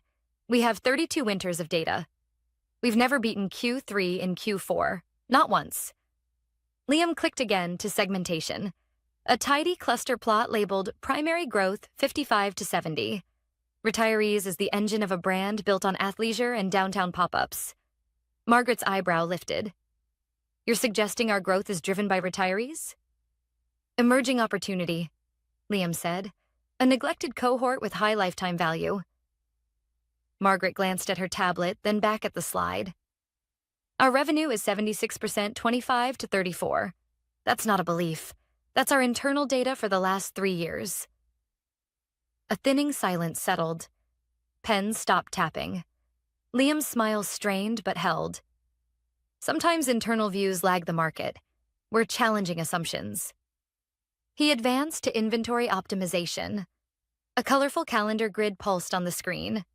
we have 32 winters of data. We've never beaten Q3 in Q4, not once. Liam clicked again to segmentation. A tidy cluster plot labeled Primary Growth 55 to 70. Retirees is the engine of a brand built on athleisure and downtown pop-ups. Margaret's eyebrow lifted. You're suggesting our growth is driven by retirees? Emerging opportunity, Liam said. A neglected cohort with high lifetime value. Margaret glanced at her tablet, then back at the slide. Our revenue is 76% 25 to 34. That's not a belief. That's our internal data for the last 3 years. A thinning silence settled. Pens stopped tapping. Liam's smile strained but held. Sometimes internal views lag the market. We're challenging assumptions. He advanced to inventory optimization. A colorful calendar grid pulsed on the screen.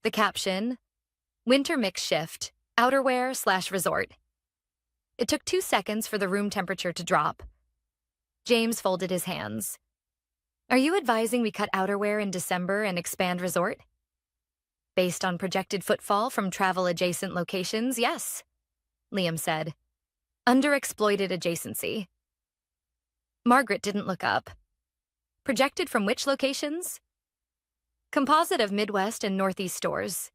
The caption, Winter Mix Shift, Outerwear/Resort. It took 2 seconds for the room temperature to drop. James folded his hands. Are you advising we cut outerwear in December and expand resort? Based on projected footfall from travel-adjacent locations, yes, Liam said. Underexploited adjacency. Margaret didn't look up. Projected from which locations? Composite of Midwest and Northeast stores.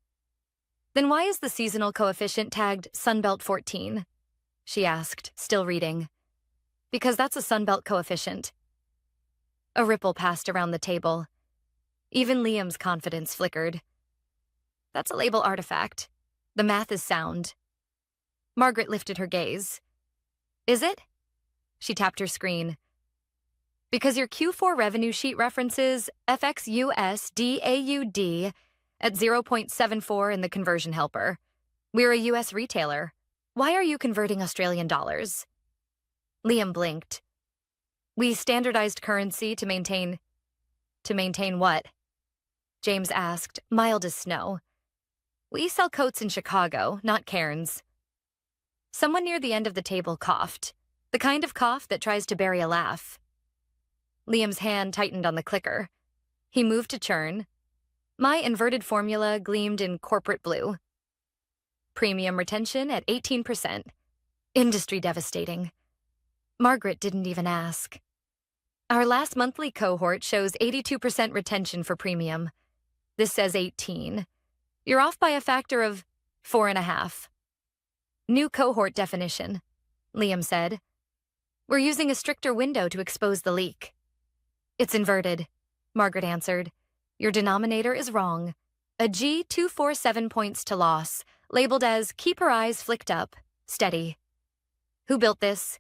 Then why is the seasonal coefficient tagged Sunbelt 14? She asked, still reading. Because that's a Sunbelt coefficient. A ripple passed around the table. Even Liam's confidence flickered. That's a label artifact. The math is sound. Margaret lifted her gaze. Is it? She tapped her screen. Because your Q4 revenue sheet references FXUSDAUD at 0.74 in the conversion helper. We're a US retailer. Why are you converting Australian dollars? Liam blinked. We standardized currency to maintain... To maintain what? James asked, mild as snow. We sell coats in Chicago, not cairns. Someone near the end of the table coughed, the kind of cough that tries to bury a laugh. Liam's hand tightened on the clicker. He moved to churn. My inverted formula gleamed in corporate blue. Premium retention at 18%. Industry devastating. Margaret didn't even ask. Our last monthly cohort shows 82% retention for premium. This says 18. You're off by a factor of 4.5. New cohort definition, Liam said. We're using a stricter window to expose the leak. It's inverted, Margaret answered. Your denominator is wrong. A G 247 points to loss, labeled as keep her eyes flicked up, steady. Who built this?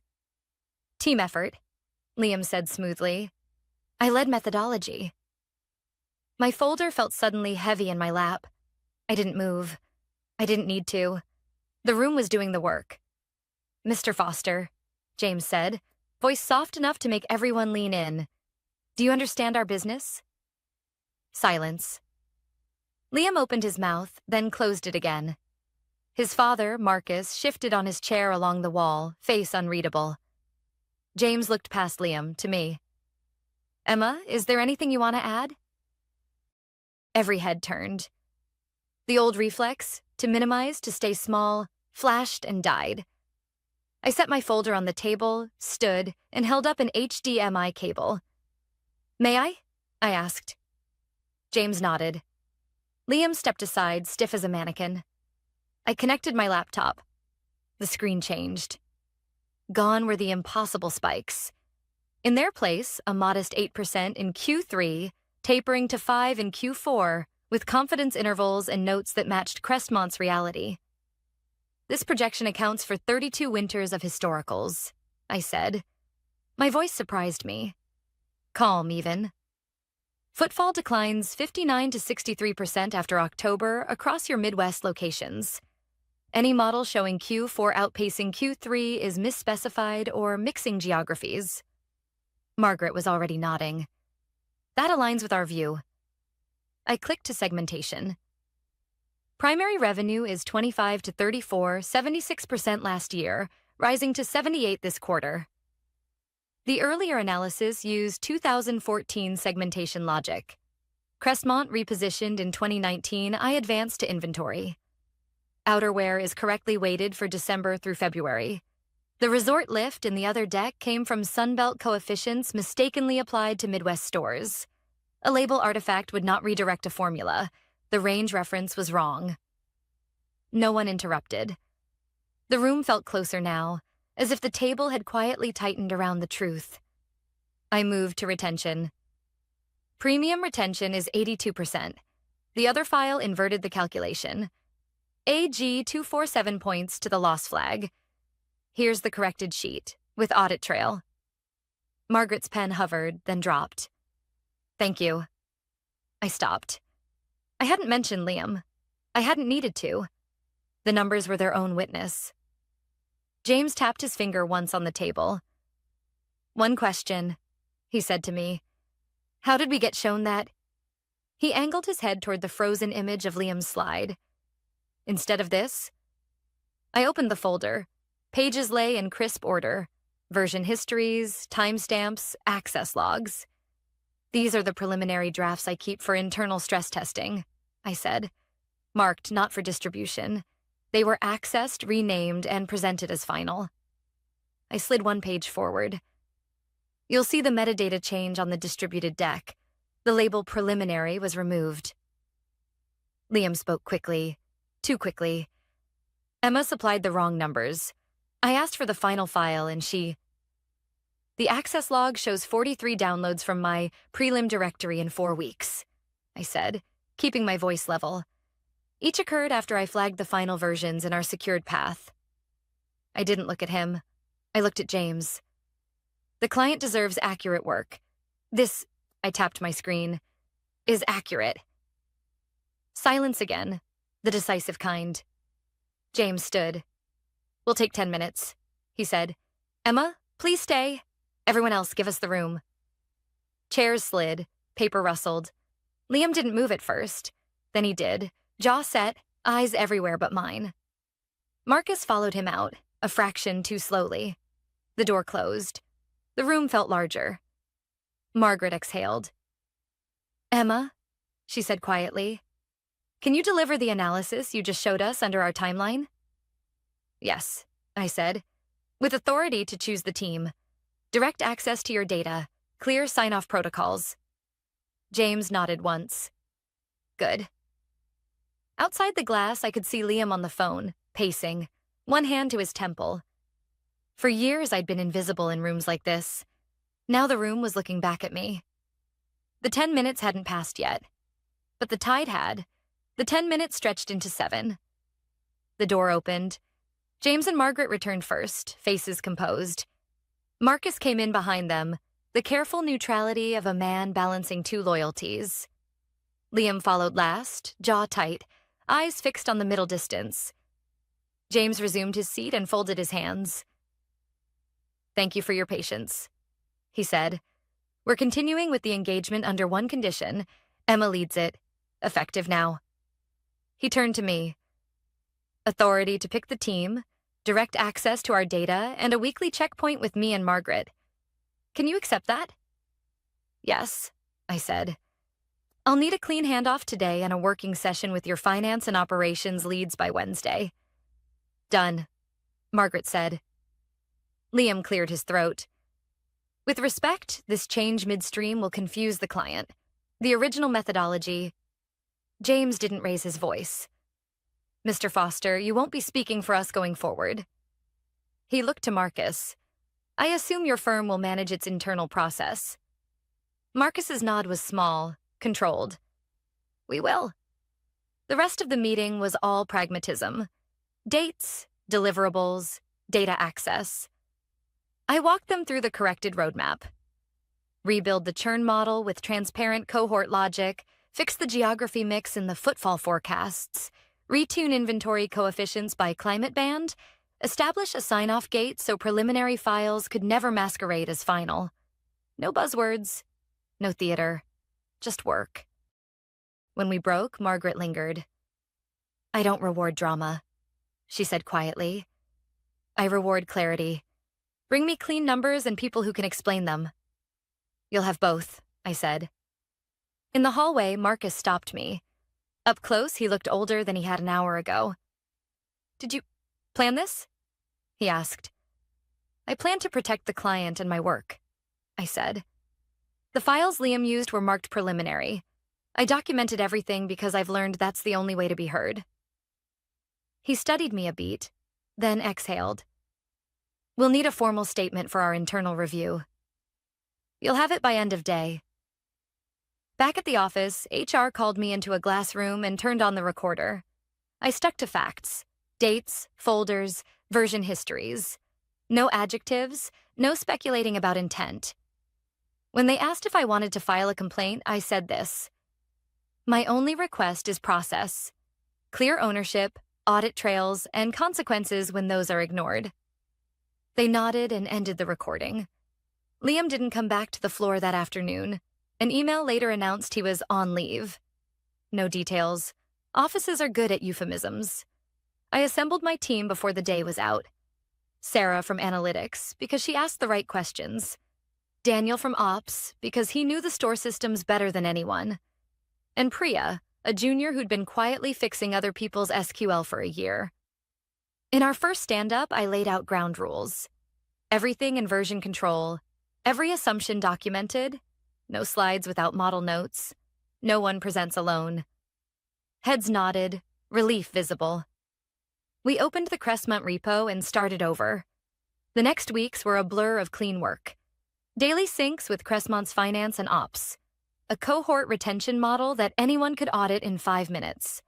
Team effort, Liam said smoothly. I led methodology. My folder felt suddenly heavy in my lap. I didn't move. I didn't need to. The room was doing the work. Mr. Foster, James said, voice soft enough to make everyone lean in. Do you understand our business? Silence. Liam opened his mouth, then closed it again. His father, Marcus, shifted on his chair along the wall, face unreadable. James looked past Liam, to me. Emma, is there anything you want to add? Every head turned. The old reflex, to minimize, to stay small, flashed and died. I set my folder on the table, stood, and held up an HDMI cable. May I? I asked. James nodded. Liam stepped aside, stiff as a mannequin. I connected my laptop. The screen changed. Gone were the impossible spikes. In their place, a modest 8% in Q3, tapering to 5 in Q4, with confidence intervals and notes that matched Crestmont's reality. This projection accounts for 32 winters of historicals, I said. My voice surprised me. Calm, even. Footfall declines 59 to 63% after October across your Midwest locations. Any model showing Q4 outpacing Q3 is misspecified or mixing geographies. Margaret was already nodding. That aligns with our view. I clicked to segmentation. Primary revenue is 25 to 34, 76% last year, rising to 78 this quarter. The earlier analysis used 2014 segmentation logic. Crestmont repositioned in 2019, I advanced to inventory. Outerwear is correctly weighted for December through February. The resort lift in the other deck came from Sunbelt coefficients mistakenly applied to Midwest stores. A label artifact would not redirect a formula. The range reference was wrong. No one interrupted. The room felt closer now, as if the table had quietly tightened around the truth. I moved to retention. Premium retention is 82%. The other file inverted the calculation. AG 247 points to the loss flag. Here's the corrected sheet, with audit trail. Margaret's pen hovered, then dropped. Thank you. I stopped. I hadn't mentioned Liam. I hadn't needed to. The numbers were their own witness. James tapped his finger once on the table. One question, he said to me. How did we get shown that? He angled his head toward the frozen image of Liam's slide. Instead of this? I opened the folder, Pages lay in crisp order: version histories, timestamps, access logs. "These are the preliminary drafts I keep for internal stress testing," I said. "Marked not for distribution. They were accessed, renamed, and presented as final." I slid one page forward. "You'll see the metadata change on the distributed deck. The label preliminary was removed." Liam spoke quickly, too quickly. "Emma supplied the wrong numbers. I asked for the final file and she—" "The access log shows 43 downloads from my prelim directory in 4 weeks," I said, keeping my voice level. "Each occurred after I flagged the final versions in our secured path." I didn't look at him. I looked at James. "The client deserves accurate work. This," I tapped my screen, "is accurate." Silence again, the decisive kind. James stood. "We'll take 10 minutes," he said. "Emma, please stay. Everyone else, give us the room." Chairs slid, paper rustled. Liam didn't move at first. Then he did, jaw set, eyes everywhere but mine. Marcus followed him out, a fraction too slowly. The door closed. The room felt larger. Margaret exhaled. "Emma," she said quietly, "can you deliver the analysis you just showed us under our timeline?" "Yes," I said, "with authority to choose the team. Direct access to your data. Clear sign-off protocols." James nodded once. "Good." Outside the glass, I could see Liam on the phone, pacing, one hand to his temple. For years, I'd been invisible in rooms like this. Now the room was looking back at me. The 10 minutes hadn't passed yet. But the tide had. The 10 minutes stretched into 7. The door opened. James and Margaret returned first, faces composed. Marcus came in behind them, the careful neutrality of a man balancing 2 loyalties. Liam followed last, jaw tight, eyes fixed on the middle distance. James resumed his seat and folded his hands. "Thank you for your patience," he said. "We're continuing with the engagement under one condition. Emma leads it. Effective now." He turned to me. "Authority to pick the team, direct access to our data, and a weekly checkpoint with me and Margaret. Can you accept that?" "Yes," I said. "I'll need a clean handoff today and a working session with your finance and operations leads by Wednesday." "Done," Margaret said. Liam cleared his throat. "With respect, this change midstream will confuse the client. The original methodology—" James didn't raise his voice. "Mr. Foster, you won't be speaking for us going forward." He looked to Marcus. "I assume your firm will manage its internal process." Marcus's nod was small, controlled. "We will." The rest of the meeting was all pragmatism. Dates, deliverables, data access. I walked them through the corrected roadmap. Rebuild the churn model with transparent cohort logic, fix the geography mix in the footfall forecasts, retune inventory coefficients by climate band, establish a sign-off gate so preliminary files could never masquerade as final. No buzzwords, no theater, just work. When we broke, Margaret lingered. "I don't reward drama," she said quietly. "I reward clarity. Bring me clean numbers and people who can explain them." "You'll have both," I said. In the hallway, Marcus stopped me. Up close, he looked older than he had an hour ago. "Did you plan this?" he asked. "I plan to protect the client and my work," I said. The files Liam used were marked preliminary. I documented everything because I've learned that's the only way to be heard. He studied me a beat, then exhaled. "We'll need a formal statement for our internal review. You'll have it by end of day." Back at the office, HR called me into a glass room and turned on the recorder. I stuck to facts, dates, folders, version histories. No adjectives, no speculating about intent. When they asked if I wanted to file a complaint, I said this: "My only request is process. Clear ownership, audit trails, and consequences when those are ignored." They nodded and ended the recording. Liam didn't come back to the floor that afternoon. An email later announced he was on leave. No details. Offices are good at euphemisms. I assembled my team before the day was out. Sarah from Analytics, because she asked the right questions. Daniel from Ops, because he knew the store systems better than anyone. And Priya, a junior who'd been quietly fixing other people's SQL for a year. In our first stand-up, I laid out ground rules. Everything in version control, every assumption documented, no slides without model notes, no one presents alone. Heads nodded, relief visible. We opened the Crestmont repo and started over. The next weeks were a blur of clean work. Daily syncs with Crestmont's finance and ops. A cohort retention model that anyone could audit in 5 minutes.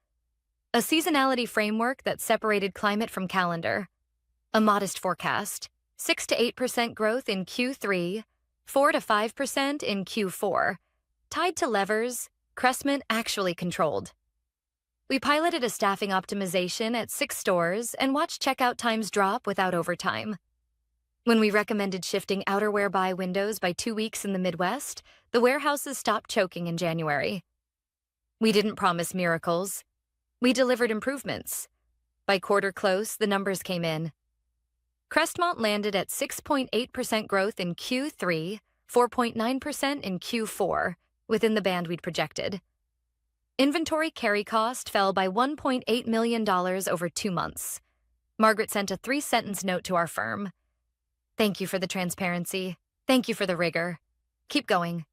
A seasonality framework that separated climate from calendar. A modest forecast, 6 to 8% growth in Q3, 4 to 5% in Q4, tied to levers Crestmont actually controlled. We piloted a staffing optimization at 6 stores and watched checkout times drop without overtime. When we recommended shifting outerwear buy windows by 2 weeks in the Midwest, the warehouses stopped choking in January. We didn't promise miracles. We delivered improvements. By quarter close, the numbers came in. Crestmont landed at 6.8% growth in Q3, 4.9% in Q4, within the band we'd projected. Inventory carry cost fell by $1.8 million over 2 months. Margaret sent a 3-sentence note to our firm. Thank you for the transparency. Thank you for the rigor. Keep going.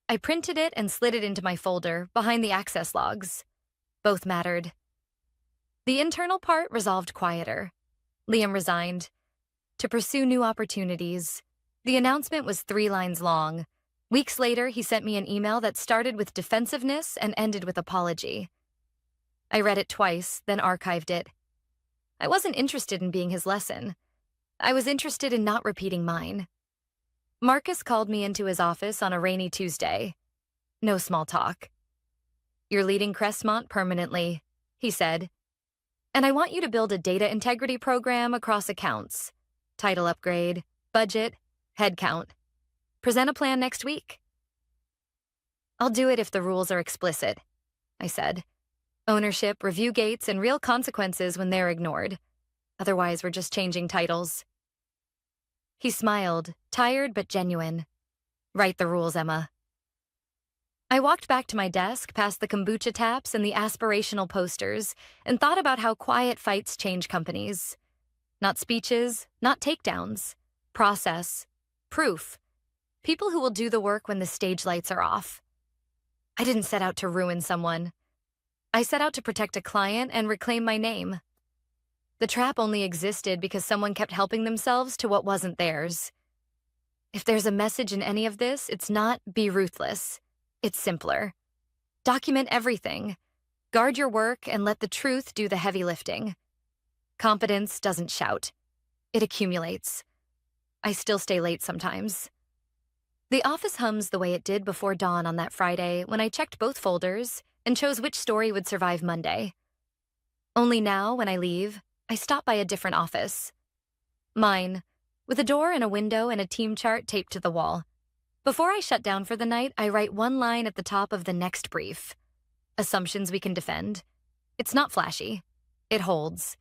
I printed it and slid it into my folder behind the access logs. Both mattered. The internal part resolved quieter. Liam resigned. To pursue new opportunities. The announcement was 3 lines long. Weeks later, he sent me an email that started with defensiveness and ended with apology. I read it twice, then archived it. I wasn't interested in being his lesson. I was interested in not repeating mine. Marcus called me into his office on a rainy Tuesday. No small talk. You're leading Crestmont permanently, he said. And I want you to build a data integrity program across accounts. Title upgrade, budget, headcount. Present a plan next week. I'll do it if the rules are explicit, I said. Ownership, review gates, and real consequences when they're ignored. Otherwise, we're just changing titles. He smiled, tired but genuine. Write the rules, Emma. I walked back to my desk past the kombucha taps and the aspirational posters and thought about how quiet fights change companies. Not speeches, not takedowns. Process. Proof. People who will do the work when the stage lights are off. I didn't set out to ruin someone. I set out to protect a client and reclaim my name. The trap only existed because someone kept helping themselves to what wasn't theirs. If there's a message in any of this, it's not be ruthless. It's simpler. Document everything. Guard your work and let the truth do the heavy lifting. Competence doesn't shout. It accumulates. I still stay late sometimes. The office hums the way it did before dawn on that Friday when I checked both folders and chose which story would survive Monday. Only now, when I leave, I stop by a different office. Mine, with a door and a window and a team chart taped to the wall. Before I shut down for the night, I write 1 line at the top of the next brief. Assumptions we can defend. It's not flashy. It holds.